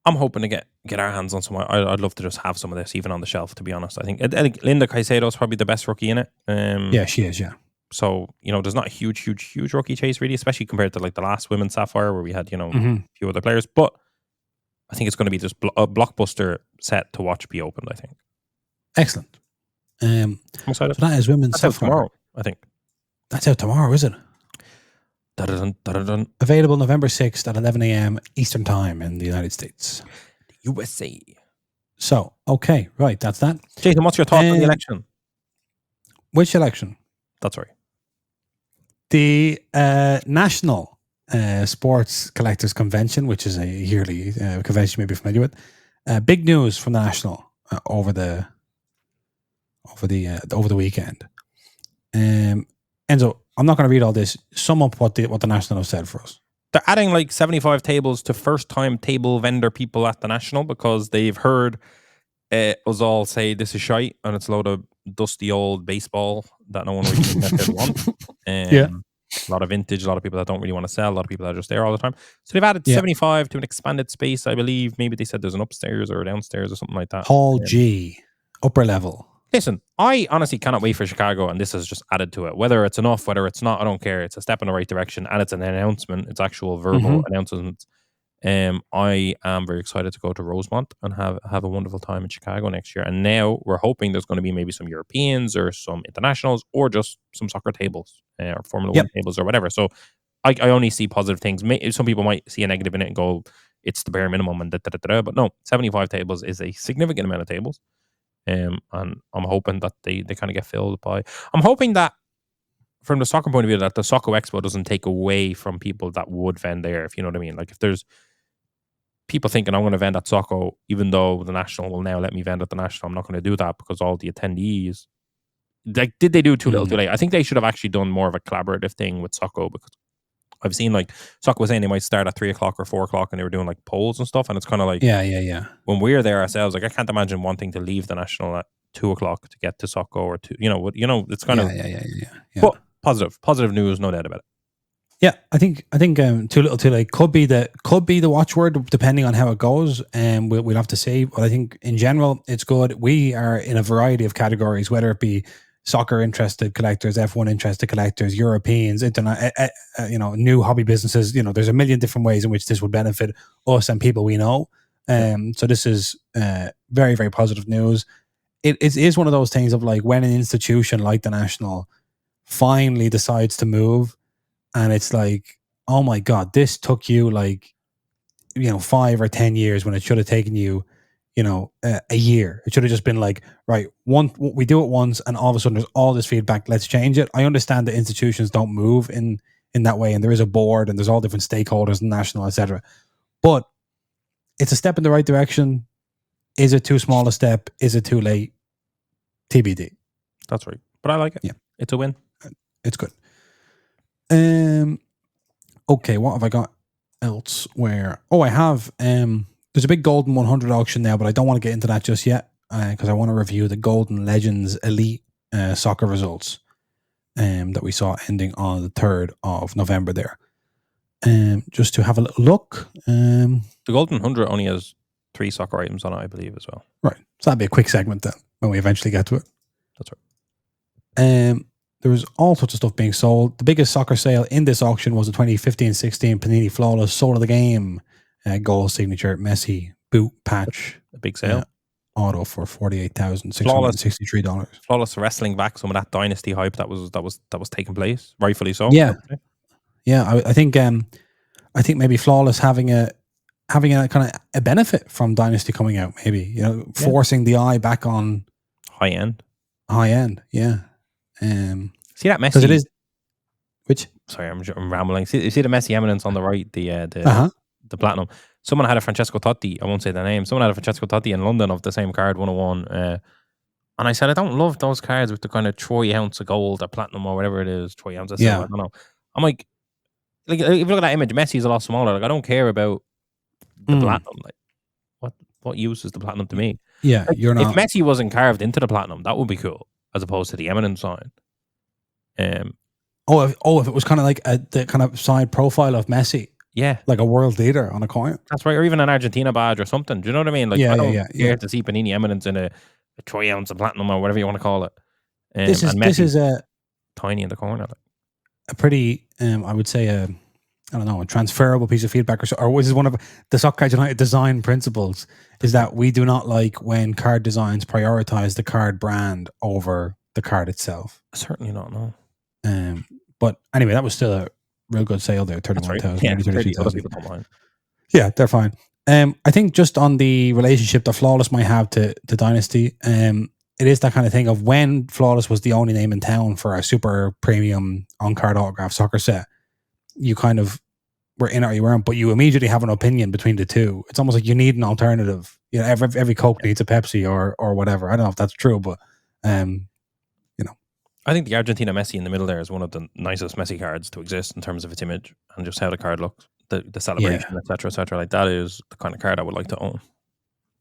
I'm hoping to get our hands on some. I'd love to just have some of this even on the shelf, to be honest. I think Linda Caicedo is probably the best rookie in it. Yeah, she is, yeah. So, there's not a huge rookie chase really, especially compared to like the last women's Sapphire where we had, a few other players. But I think it's going to be just a blockbuster set to watch be opened, I think. Excellent. I'm excited. So that is women's Sapphire. Tomorrow, I think. That's out tomorrow, is it? Dun-dun-dun-dun-dun. Available November 6th at 11 a.m. Eastern Time in the United States. The USA. So, okay, right, that's that. Jason, what's your thoughts on the election? Which election? That's right. The National Sports Collectors Convention, which is a yearly convention you may be familiar with. Big news from the National over the weekend. Enzo, I'm not going to read all this. Sum up what the National have said for us. They're adding like 75 tables to first-time table vendor people at the National because they've heard us all say this is shite and it's a load of dusty old baseball that no one really wants. A lot of vintage, a lot of people that don't really want to sell, a lot of people that are just there all the time. So they've added 75 to an expanded space, I believe. Maybe they said there's an upstairs or a downstairs or something like that. Hall G, upper level. Listen, I honestly cannot wait for Chicago, and this has just added to it. Whether it's enough, whether it's not, I don't care. It's a step in the right direction, and it's an announcement. It's actual verbal announcements. I am very excited to go to Rosemont and have a wonderful time in Chicago next year. And now we're hoping there's going to be maybe some Europeans or some internationals or just some soccer tables or Formula 1 tables or whatever. So I only see positive things. Some people might see a negative in it and go, it's the bare minimum and but no, 75 tables is a significant amount of tables. And I'm hoping that they kind of get filled by. I'm hoping that from the soccer point of view, that the Soccer Expo doesn't take away from people that would vend there, if you know what I mean. Like if there's people thinking I'm going to vend at Socko, even though the National will now let me vend at the National. I'm not going to do that because all the attendees, like, did they do too little too late? I think they should have actually done more of a collaborative thing with Socko, because I've seen, like, Socko was saying they might start at 3 o'clock or 4 o'clock, and they were doing like polls and stuff. And it's kind of like, when we're there ourselves, like, I can't imagine wanting to leave the National at 2 o'clock to get to Socko, or it's kind of But positive news, no doubt about it. Yeah, I think too little too late could be the watchword, depending on how it goes, and we'll have to see. But I think in general it's good. We are in a variety of categories, whether it be soccer interested collectors, F1 interested collectors, Europeans, internet, new hobby businesses. There's a million different ways in which this would benefit us and people we know. So this is very, very positive news. It is one of those things of, like, when an institution like the National finally decides to move. And it's like, oh my God, this took you 5 or 10 years when it should have taken you, a year. It should have just been like, right, we do it once, and all of a sudden there's all this feedback. Let's change it. I understand that institutions don't move in that way, and there is a board, and there's all different stakeholders, national, etc. But it's a step in the right direction. Is it too small a step? Is it too late? TBD. That's right. But I like it. Yeah, it's a win. It's good. Okay, what have I got elsewhere? Oh, I have there's a big Golden 100 auction now, but I don't want to get into that just yet, because I want to review the Golden Legends Elite soccer results that we saw ending on the 3rd of November there. Just to have a little look. The Golden 100 only has 3 soccer items on it, I believe, as well. Right. So that'd be a quick segment then, when we eventually get to it. That's right. There was all sorts of stuff being sold. The biggest soccer sale in this auction was the 2015-16 Panini Flawless Soul of the Game goal signature Messi boot patch. A big sale. Auto for $48,663. Flawless wrestling back some of that dynasty hype that was taking place, rightfully so. Yeah, yeah. I think maybe Flawless having a kind of a benefit from Dynasty coming out. Maybe forcing the eye back on high end. Yeah. See that Messi? Because it is. Which? Sorry, I'm rambling. See the Messi eminence on the right, the platinum. Someone had a Francesco Totti. I won't say the name. Someone had a Francesco Totti in London of the same card, 101. And I said, I don't love those cards with the kind of troy ounce of gold or platinum or whatever it is. Troy ounce of silver. I don't know. I'm like, if you look at that image, Messi's a lot smaller. Like, I don't care about the platinum. Like, what use is the platinum to me? Yeah, like, you're not. If Messi wasn't carved into the platinum, that would be cool, as opposed to the eminence sign. If it was kind of like the kind of side profile of Messi, like a world leader on a coin. That's right, or even an Argentina badge or something. Do you know what I mean? Like, I don't care to see Panini eminence in a troy ounce of platinum or whatever you want to call it. This is a tiny in the corner. Like. A pretty, I would say, a transferable piece of feedback, or this is one of the Soccer Card United design principles, is that we do not like when card designs prioritize the card brand over the card itself. Certainly not, no. But anyway, that was still a real good sale there, 31,000, right. 32,000. Yeah, they're fine. I think just on the relationship that Flawless might have to Dynasty, it is that kind of thing of when Flawless was the only name in town for a super premium on-card autograph soccer set, you kind of were in it or you weren't, but you immediately have an opinion between the two. It's almost like you need an alternative. Every Coke needs a Pepsi or whatever. I don't know if that's true, but I think the Argentina Messi in the middle there is one of the nicest Messi cards to exist in terms of its image and just how the card looks, the celebration, etc., etc. Like, that is the kind of card I would like to own.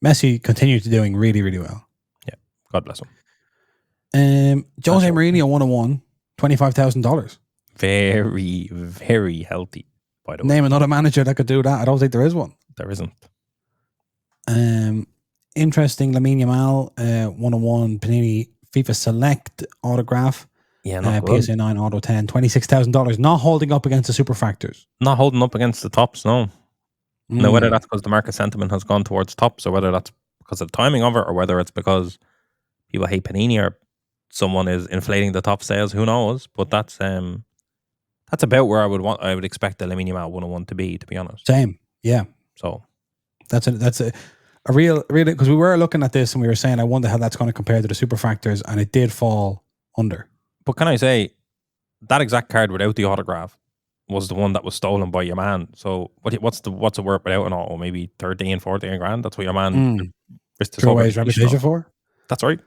Messi continues to doing really, really well. Yeah, God bless him. Jose Mourinho 101, $25,000. Very, very healthy, by the way. Name another manager that could do that. I don't think there is one. There isn't. Interesting. Lamine Yamal, 101 Panini FIFA Select autograph. Yeah, not good. PSA 9 Auto 10, $26,000. Not holding up against the super factors. Not holding up against the tops, no. Now, whether that's because the market sentiment has gone towards tops, or whether that's because of the timing of it, or whether it's because people hate Panini, or someone is inflating the top sales, who knows? But that's about where I would expect the Lamine Yamal 101 to be honest. Same, yeah. So that's a real, because we were looking at this and we were saying, I wonder how that's going to compare to the super factors, and it did fall under. But can I say, that exact card without the autograph was the one that was stolen by your man. So what's it worth without an auto? Maybe 13, 14 grand. That's what your man risked his Throw whole away his reputation for. That's right.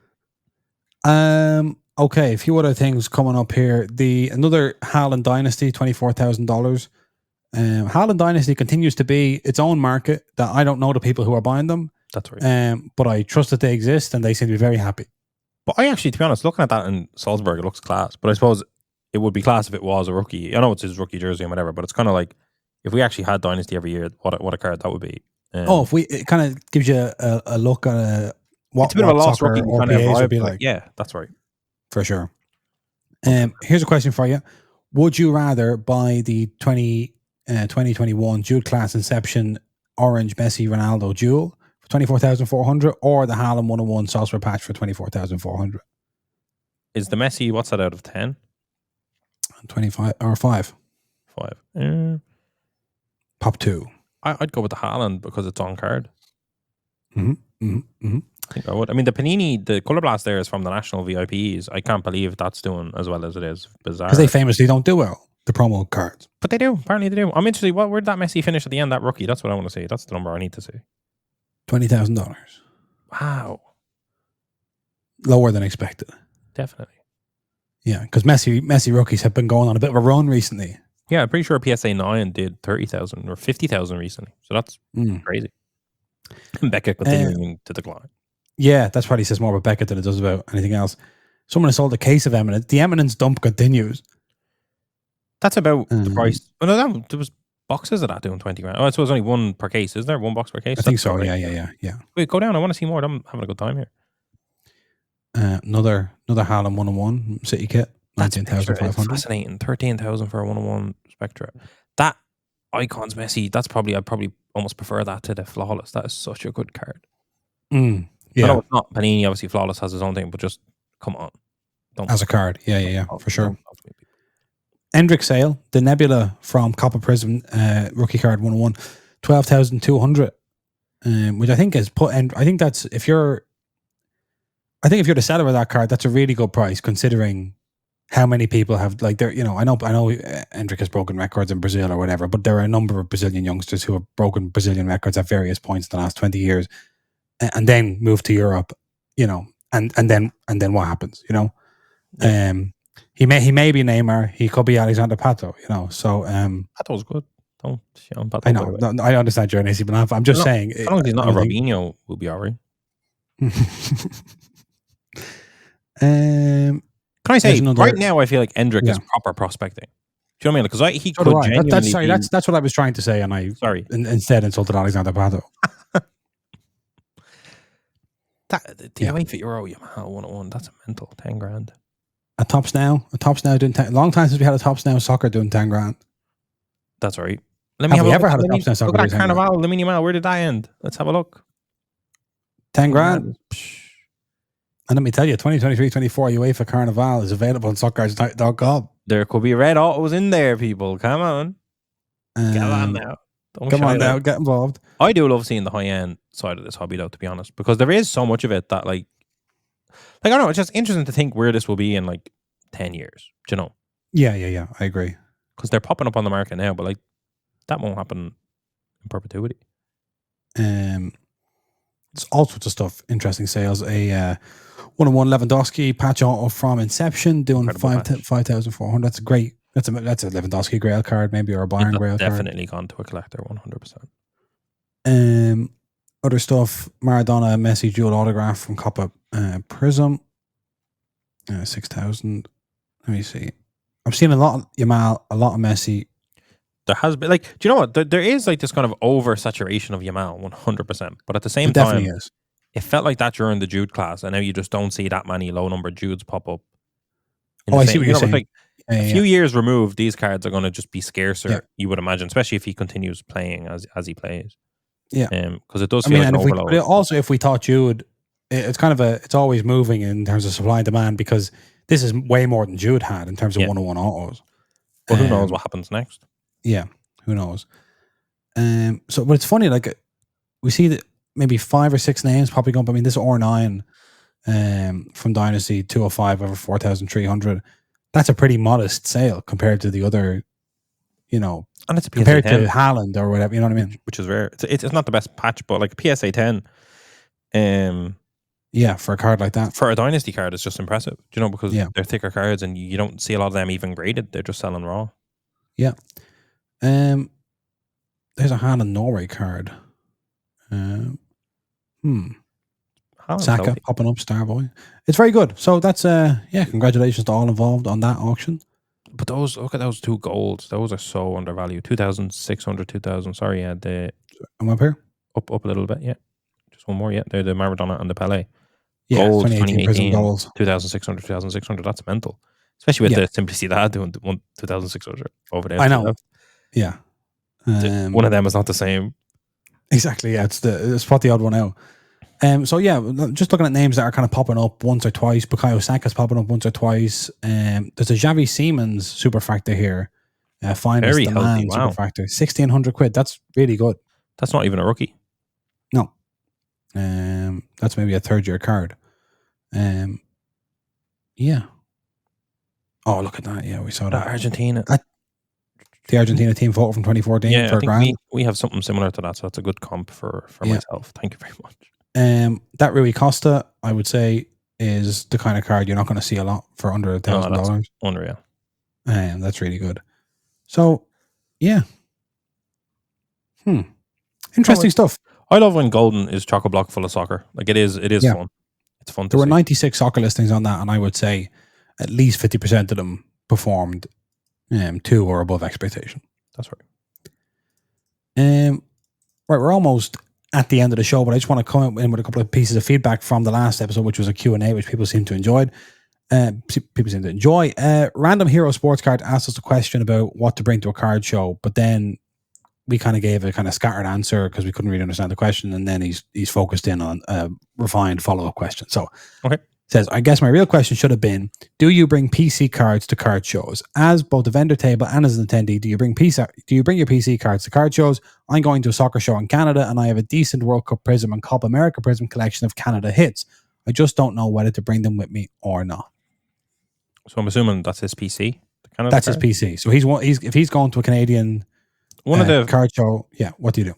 Okay, a few other things coming up here. Another Haaland Dynasty, $24,000. Haaland Dynasty continues to be its own market that I don't know the people who are buying them. That's right. But I trust that they exist and they seem to be very happy. But I actually, to be honest, looking at that in Salzburg, it looks class. But I suppose it would be class if it was a rookie. I know it's his rookie jersey and whatever, but it's kind of like if we actually had Dynasty every year, what a card that would be. It kind of gives you a look at it's a bit of a lost rookie or PAs would be like. Yeah, that's right. For sure. Here's a question for you. Would you rather buy the 2021 Jude Class Inception Orange Messi Ronaldo duel for 24,400 or the Haaland 101 Salzburg patch for 24,400? Is the Messi, what's that out of 10? 25 or 5. 5. Pop 2. I'd go with the Haaland because it's on card. I think I would. I mean, the Panini, the Colour Blast there is from the National VIPs. I can't believe that's doing as well as it is. Bizarre. Because they famously don't do well, the promo cards. But they do. Apparently they do. I'm interested. Where did that Messi finish at the end, that rookie? That's what I want to see. That's the number I need to see. $20,000. Wow. Lower than expected. Definitely. Yeah, because Messi rookies have been going on a bit of a run recently. Yeah, I'm pretty sure PSA 9 did 30,000 or 50,000 recently. So that's crazy. And Beckett continuing to decline. Yeah, that's probably says more about Beckett than it does about anything else. Someone has sold a case of Eminence. The Eminence dump continues. That's about the price. Oh, no, there was boxes of that doing 20 grand. Oh, I suppose only one per case. Is there one box per case? I think so. Yeah. Wait, go down. I want to see more. I'm having a good time here. Another Haaland 101 City kit. 19,500. Fascinating. 13,000 for a 101 Spectra. That Icons Messi, I'd probably almost prefer that to the Flawless. That is such a good card. Yeah. I know it's not Panini, obviously Flawless has his own thing, but just come on. As a card. Yeah, for sure. Endrick Sale, the Nebula from Copper Prism rookie card 101, 12,200. Which I think is I think if you're the seller of that card, that's a really good price considering how many people have I know Endrick has broken records in Brazil or whatever, but there are a number of Brazilian youngsters who have broken Brazilian records at various points in the last 20 years and then moved to Europe, and then what happens, Yeah. He may be Neymar, he could be Alexander Pato, so Pato's good. Don't Pato. I know, I understand your NAC, but I'm just saying as long as he's not a Robinho, we'll be alright. Can I say right now? I feel like Endrick is proper prospecting. Do you know what I mean? Because he could genuinely. That's what I was trying to say, and I instead insulted Alexander Pato. The UEFA Euro Yamaha 101. That's a mental 10 grand. A Tops Now doing 10. Long time since we had a Tops Now soccer doing 10 grand. That's right. Have we ever had a Tops Now soccer? Look at that Carnival, the Minimal. Where did that end? Let's have a look. 10 grand. And let me tell you, 2023-24 UEFA Carnival is available on soccercards.com. There could be red autos in there, people. Come on. Get on now. Get involved. I do love seeing the high-end side of this hobby, though, to be honest, because there is so much of it that, I don't know, it's just interesting to think where this will be in, 10 years. Do you know? Yeah, I agree. Because they're popping up on the market now, but, that won't happen in perpetuity. It's all sorts of stuff. Interesting sales. A 101 Lewandowski patch auto from Inception doing 5,400. That's great. That's a Lewandowski Grail card, maybe, or a Bayern Grail card. Definitely gone to a collector, 100%. Other stuff. Maradona Messi dual autograph from Coppa Prism. 6,000. Let me see. I'm seeing a lot of Yamal, a lot of Messi. There has been, do you know what? There is this kind of oversaturation of Yamal, 100%. But at the same time, definitely is. It felt like that during the Jude class, and now you just don't see that many low-numbered Judes pop up. I see what you're saying. A few years removed, these cards are going to just be scarcer, you would imagine, especially if he continues playing as he plays. Yeah. Because it does feel like an overload. If we thought Jude, it's kind of it's always moving in terms of supply and demand, because this is way more than Jude had in terms of 101 autos. But who knows what happens next? Yeah, who knows? But it's funny, we see that maybe 5 or 6 names popping up. I mean, this R9 from Dynasty 205 over 4,300. That's a pretty modest sale compared to the other and it's a PSA compared 10, to Haaland or whatever, you know what I mean? which is rare. It's not the best patch, but like a PSA 10, for a card like that, for a dynasty card, it's just impressive. Because they're thicker cards and you don't see a lot of them even graded. They're just selling raw. Yeah. There's a Haaland Norway card. Saka popping up, Starboy. It's very good. So that's congratulations to all involved on that auction. But look at those 2 golds. Those are so undervalued. 2,600, 2,000. Sorry, yeah. I'm up here. Up a little bit, yeah. Just one more, yeah. They're the Maradona and the Pele. Yeah, Gold, 2018 Prism goals. 2,600, 2,600. That's mental. Especially with the Simplicidad doing 2,600 over there. I know. Yeah. One of them is not the same. Exactly, yeah. It's what the odd one out. So just looking at names that are kind of popping up once or twice. Bukayo Saka's popping up once or twice. There's a Xavi Siemens superfractor here. Finest Very demand healthy, wow. superfractor. 1,600 quid. That's really good. That's not even a rookie. No. That's maybe a third-year card. Yeah. Oh, look at that. Yeah, we saw that. Argentina. The Argentina team photo from 2014 for a grand. We have something similar to that, so that's a good comp for myself. Thank you very much. That Rui Costa, I would say, is the kind of card you're not going to see a lot for under $1,000. Unreal. That's really good. So, yeah. Interesting stuff. I love when golden is chock-a-block full of soccer. Like it is fun. It's fun to see. There were 96 soccer listings on that, and I would say at least 50% of them performed to or above expectation. That's right. Right, we're almost at the end of the show, but I just want to come in with a couple of pieces of feedback from the last episode, which was a Q&A, which people seem to enjoy. Random Hero Sports Card asked us a question about what to bring to a card show, but then we kind of gave a kind of scattered answer because we couldn't really understand the question, and then he's focused in on a refined follow-up question. So, okay. Says, I guess my real question should have been, do you bring PC cards to card shows? As both a vendor table and as an attendee, do you bring your PC cards to card shows? I'm going to a soccer show in Canada and I have a decent World Cup Prism and Copa America Prism collection of Canada hits. I just don't know whether to bring them with me or not. So I'm assuming that's his PC? That's his PC. So if he's going to a Canadian card show, what do you do?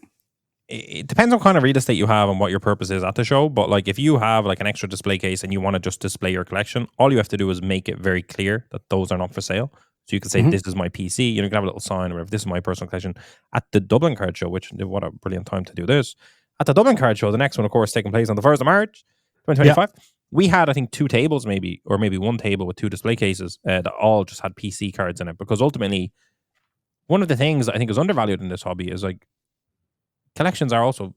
It depends on kind of real estate you have and what your purpose is at the show. But like if you have like an extra display case and you want to just display your collection, all you have to do is make it very clear that those are not for sale. So you can say, this is my PC. You can have a little sign or whatever. This is my personal collection. At the Dublin card show, which what a brilliant time to do this. At the Dublin card show, the next one, of course, taking place on the 1st of March, 2025. Yeah. We had, I think, 2 tables maybe, or maybe 1 table with 2 display cases that all just had PC cards in it. Because ultimately, one of the things I think is undervalued in this hobby is like, collections are also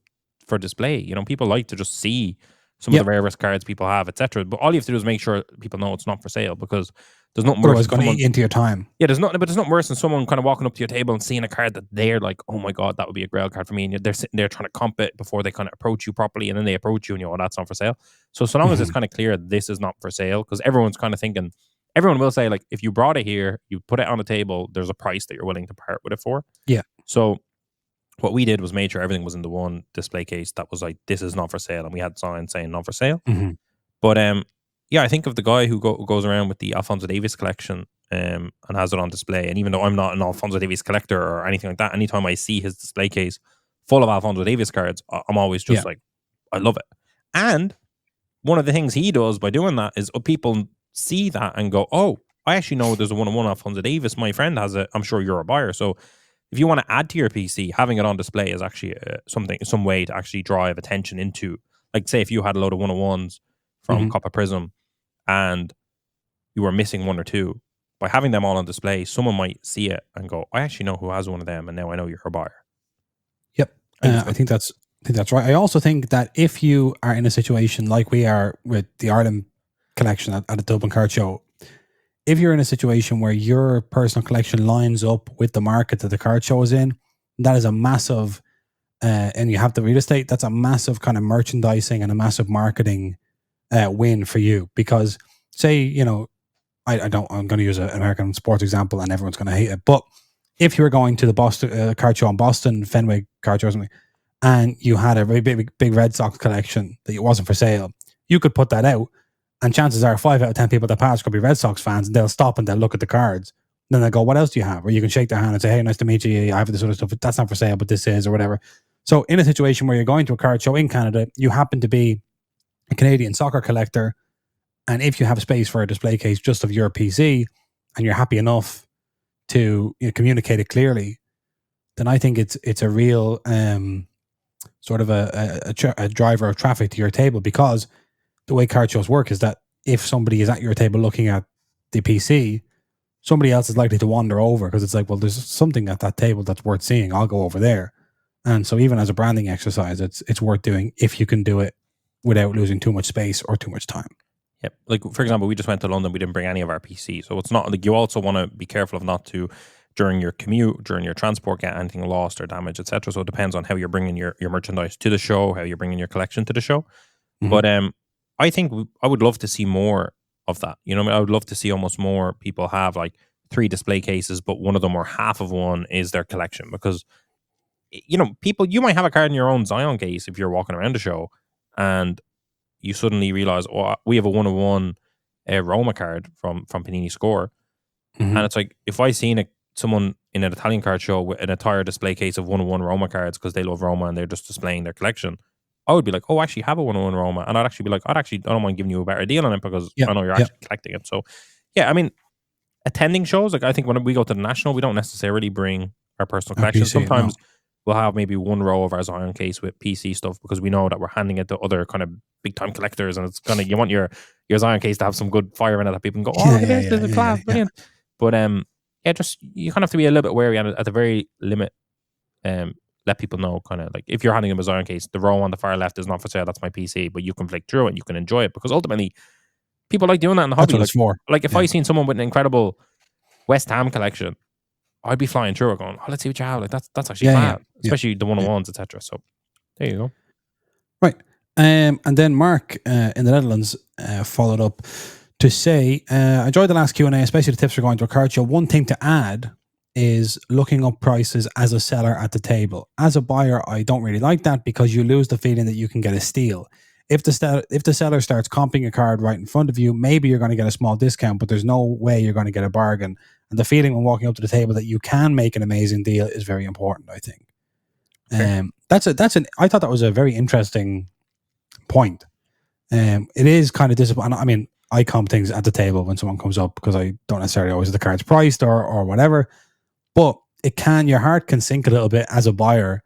for display. People like to just see some of the rarest cards people have, etc. But all you have to do is make sure people know it's not for sale, because there's nothing worse. It's going to eat into your time. Yeah, there's nothing worse than someone kind of walking up to your table and seeing a card that they're like, oh my god, that would be a grail card for me, and they're sitting there trying to comp it before they kind of approach you properly, and then they approach you and that's not for sale. So long as it's kind of clear this is not for sale, because everyone's kind of thinking, everyone will say like, if you brought it here, you put it on the table, there's a price that you're willing to part with it for. Yeah. So what we did was made sure everything was in the one display case that was like, this is not for sale. And we had signs saying not for sale. But I think of the guy who goes around with the Alphonso Davies collection and has it on display. And even though I'm not an Alphonso Davies collector or anything like that, anytime I see his display case full of Alphonso Davies cards, I'm always just like, I love it. And one of the things he does by doing that is people see that and go, oh, I actually know there's a 1-on-1 Alphonso Davies. My friend has it. I'm sure you're a buyer. So if you want to add to your PC, having it on display is actually some way to actually drive attention into, like, say if you had a load of 1-on-1s from Copa Prism and you were missing 1 or 2, by having them all on display, someone might see it and go, I actually know who has one of them, and now I know you're a buyer. Yep. I think that's right. I also think that if you are in a situation like we are with the Ireland collection at a Dublin card show, if you're in a situation where your personal collection lines up with the market that the card show is in, that is a massive, and you have the real estate, that's a massive kind of merchandising and a massive marketing win for you. Because say, I'm going to use an American sports example and everyone's going to hate it, but if you were going to the Boston card show in Boston, Fenway card show or something, and you had a very big Red Sox collection that wasn't for sale, you could put that out. And chances are 5 out of 10 people that pass could be Red Sox fans, and they'll stop and they'll look at the cards. then they go, what else do you have? Or you can shake their hand and say, hey, nice to meet you. I have this other stuff. That's not for sale, but this is, or whatever. So in a situation where you're going to a card show in Canada, you happen to be a Canadian soccer collector, and if you have space for a display case just of your PC, and you're happy enough to communicate it clearly, then I think it's a real sort of a driver of traffic to your table, because the way card shows work is that if somebody is at your table looking at the PC, somebody else is likely to wander over, because it's like, well, there's something at that table that's worth seeing. I'll go over there. And so even as a branding exercise, it's worth doing if you can do it without losing too much space or too much time. Yep. Like, for example, we just went to London. We didn't bring any of our PC. So it's not like, you also want to be careful of not to, during your commute, during your transport, get anything lost or damaged, etc. So it depends on how you're bringing your merchandise to the show, how you're bringing your collection to the show. Mm-hmm. But I think I would love to see more of that. You know what I mean? I would love to see almost more people have like 3 display cases, but one of them or half of one is their collection. Because, you know, people, you might have a card in your own Zion case if you're walking around the show, and you suddenly realize, oh, we have a 1-of-1 Roma card from Panini Score. Mm-hmm. And it's like, if I seen someone in an Italian card show with an entire display case of 1-of-1 Roma cards because they love Roma and they're just displaying their collection, I would be like, oh, I actually have a 1-of-1 Roma. And I'd actually be like, I don't mind giving you a better deal on it because I know you're actually collecting it. So, yeah, I mean, attending shows, like I think when we go to the National, we don't necessarily bring our personal collection. Sometimes we'll have maybe 1 row of our Zion case with PC stuff because we know that we're handing it to other kind of big time collectors, and it's gonna, you want your Zion case to have some good fire in it that people can go, oh, look at this, this is class, brilliant. But just you kind of have to be a little bit wary, and at the very limit, let people know kind of like, if you're handing them a Zion case, the row on the far left is not for sale, that's my PC, but you can flick through it and you can enjoy it, because ultimately people like doing that in the hobby. That's what it's for. Like if I seen someone with an incredible West Ham collection, I'd be flying through it going, oh, let's see what you have. Like that's actually bad, especially the 1-of-1s, etc. So there you go. Right. And then Mark in the Netherlands followed up to say, I enjoyed the last Q&A, especially the tips for going to a card show. One thing to add is looking up prices as a seller at the table. As a buyer, I don't really like that, because you lose the feeling that you can get a steal. If the seller starts comping a card right in front of you, maybe you're going to get a small discount, but there's no way you're going to get a bargain. And the feeling when walking up to the table that you can make an amazing deal is very important, I think. Okay. I thought that was a very interesting point. It is kind of disappointing. I mean, I comp things at the table when someone comes up, because I don't necessarily always have the cards priced or whatever. But your heart can sink a little bit as a buyer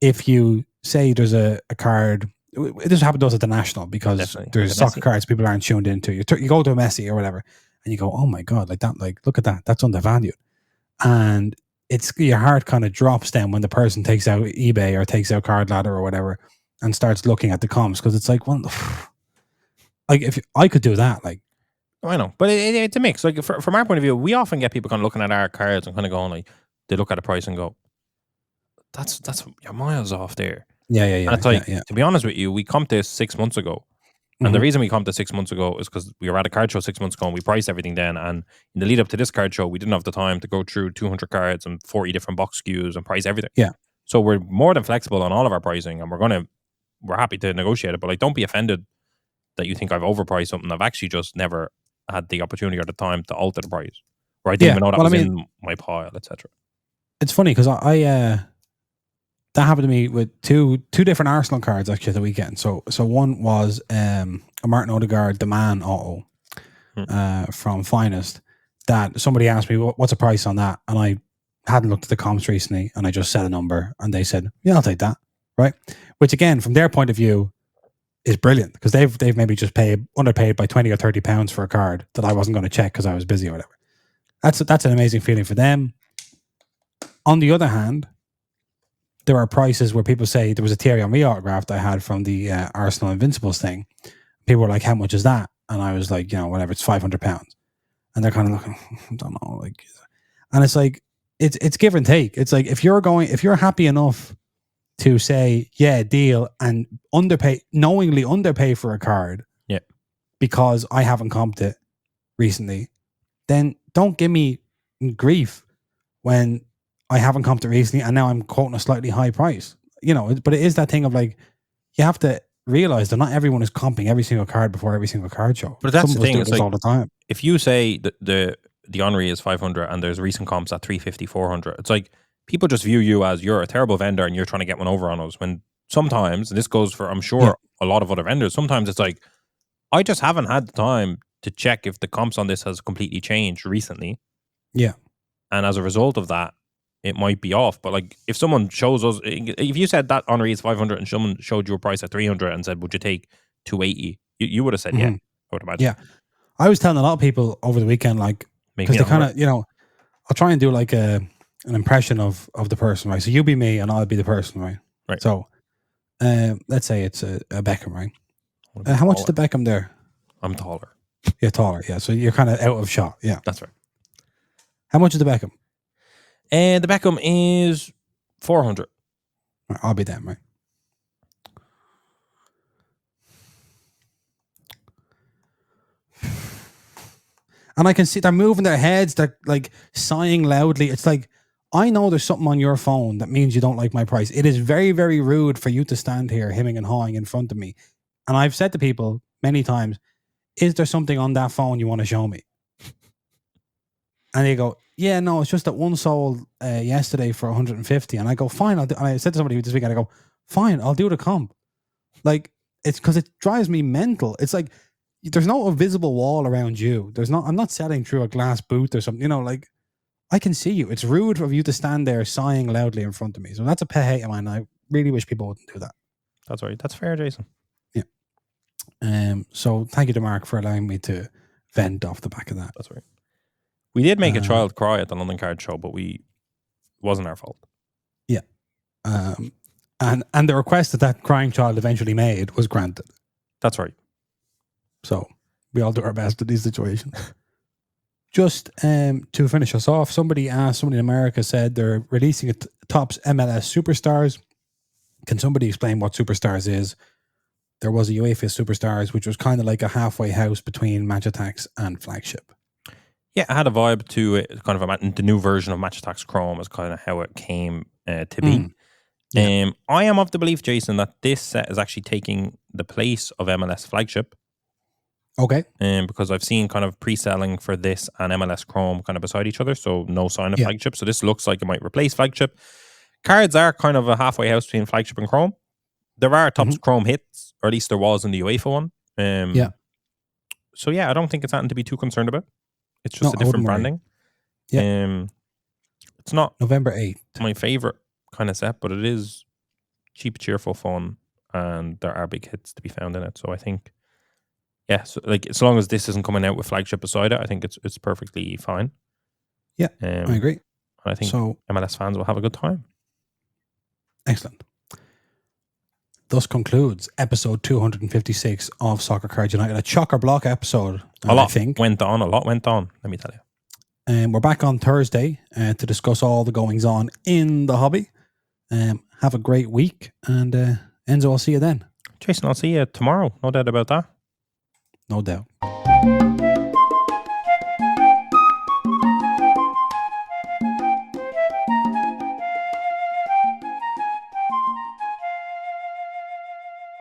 if you say there's a card. It doesn't happen to us at the National, because definitely. There's soccer cards people aren't tuned into. You go to a Messi or whatever, and you go, oh my God, like that, like look at that, that's undervalued. And your heart kind of drops then when the person takes out eBay or takes out Card Ladder or whatever and starts looking at the comps, because it's like, well, like if I could do that, like. I know, but it's a mix. Like from our point of view, we often get people kind of looking at our cards and kind of going like, they look at the price and go, that's you're miles off there. Yeah. And it's like, to be honest with you, we comped this 6 months ago. And the reason we comped this 6 months ago is because we were at a card show 6 months ago and we priced everything then. And in the lead up to this card show, we didn't have the time to go through 200 cards and 40 different box SKUs and price everything. Yeah. So we're more than flexible on all of our pricing, and we're happy to negotiate it. But like, don't be offended that you think I've overpriced something. I've actually just never had the opportunity or the time to alter the price, or I didn't even know that was in my pile, etc. It's funny because I that happened to me with two different Arsenal cards actually the weekend. So one was a Martin Odegaard the Man auto from Finest, that somebody asked me what's the price on that, and I hadn't looked at the comps recently, and I just said a number, and they said, yeah, I'll take that, right? Which again, from their point of view, is brilliant, because they've maybe just underpaid by 20 or 30 pounds for a card that I wasn't going to check because I was busy or whatever. That's an amazing feeling for them. On the other hand, there are prices where people say, there was a Thierry Henry autograph that I had from the Arsenal Invincibles thing. People were like, how much is that? And I was like, whatever, it's £500. And they're kind of looking, I don't know, like, and it's like, it's give and take. It's like, if you're happy enough to say, yeah, deal, and knowingly underpay for a card, because I haven't comped it recently, then don't give me grief when I haven't comped it recently and now I'm quoting a slightly high price. But it is that thing of like, you have to realize that not everyone is comping every single card before every single card show. But that's the thing, it's like, all the time. If you say the the Henry is 500 and there's recent comps at 350, 400. It's like people just view you as you're a terrible vendor and you're trying to get one over on us. When sometimes, and this goes for I'm sure a lot of other vendors, sometimes it's like I just haven't had the time to check if the comps on this has completely changed recently. Yeah. And as a result of that, it might be off. But like if someone shows us, if you said that Henry is 500 and someone showed you a price at 300 and said, would you take 280? You would have said, yeah, I would imagine. Yeah. I was telling a lot of people over the weekend, like, because they kind of, I'll try and do like an impression of the person, right? So you be me and I'll be the person, right? Right. So let's say it's a Beckham, right? How much is the Beckham there? I'm taller. You're taller, yeah. So you're kind of out of shot, yeah. That's right. How much is the Beckham? The Beckham is 400. Right, I'll be them, right? And I can see they're moving their heads. They're like sighing loudly. It's like, I know there's something on your phone that means you don't like my price. It is very, very rude for you to stand here hemming and hawing in front of me. And I've said to people many times, is there something on that phone you want to show me? And they go, yeah, no, it's just that one sold yesterday for 150. And I go, fine. And I said to somebody this weekend, I go, fine, I'll do the comp. Like, it's because it drives me mental. It's like, there's no visible wall around you. I'm not selling through a glass booth or something, like I can see you. It's rude of you to stand there sighing loudly in front of me. So that's a pet hate of mine. I really wish people wouldn't do that. That's right. That's fair, Jason. Yeah. So thank you to Mark for allowing me to vent off the back of that. That's right. We did make a child cry at the London Card Show, but it wasn't our fault. Yeah. And the request that crying child eventually made was granted. That's right. So we all do our best in these situations. Just to finish us off, somebody in America said they're releasing a Topps MLS Superstars. Can somebody explain what Superstars is? There was a UEFA Superstars, which was kind of like a halfway house between Match Attacks and Flagship. Yeah, it had a vibe to it, kind of the new version of Match Attacks Chrome is kind of how it came to be. Yeah. I am of the belief, Jason, that this set is actually taking the place of MLS Flagship. Okay. Because I've seen kind of pre-selling for this and MLS Chrome kind of beside each other, so no sign of Flagship. So this looks like it might replace Flagship. Cards are kind of a halfway house between Flagship and Chrome. There are Topps Chrome hits, or at least there was in the UEFA one. So yeah, I don't think it's something to be too concerned about. It's just a different branding. Yeah. It's not November 8th. My favorite kind of set, but it is cheap, cheerful fun, and there are big hits to be found in it. So I think, so like as long as this isn't coming out with Flagship beside it, I think it's perfectly fine. Yeah, I agree. I think MLS fans will have a good time. Excellent. Thus concludes episode 256 of Soccer Cards United. A chock-a-block episode, I think. A lot went on, let me tell you. And we're back on Thursday to discuss all the goings-on in the hobby. Have a great week, and Enzo, I'll see you then. Jason, I'll see you tomorrow. No doubt about that. No doubt.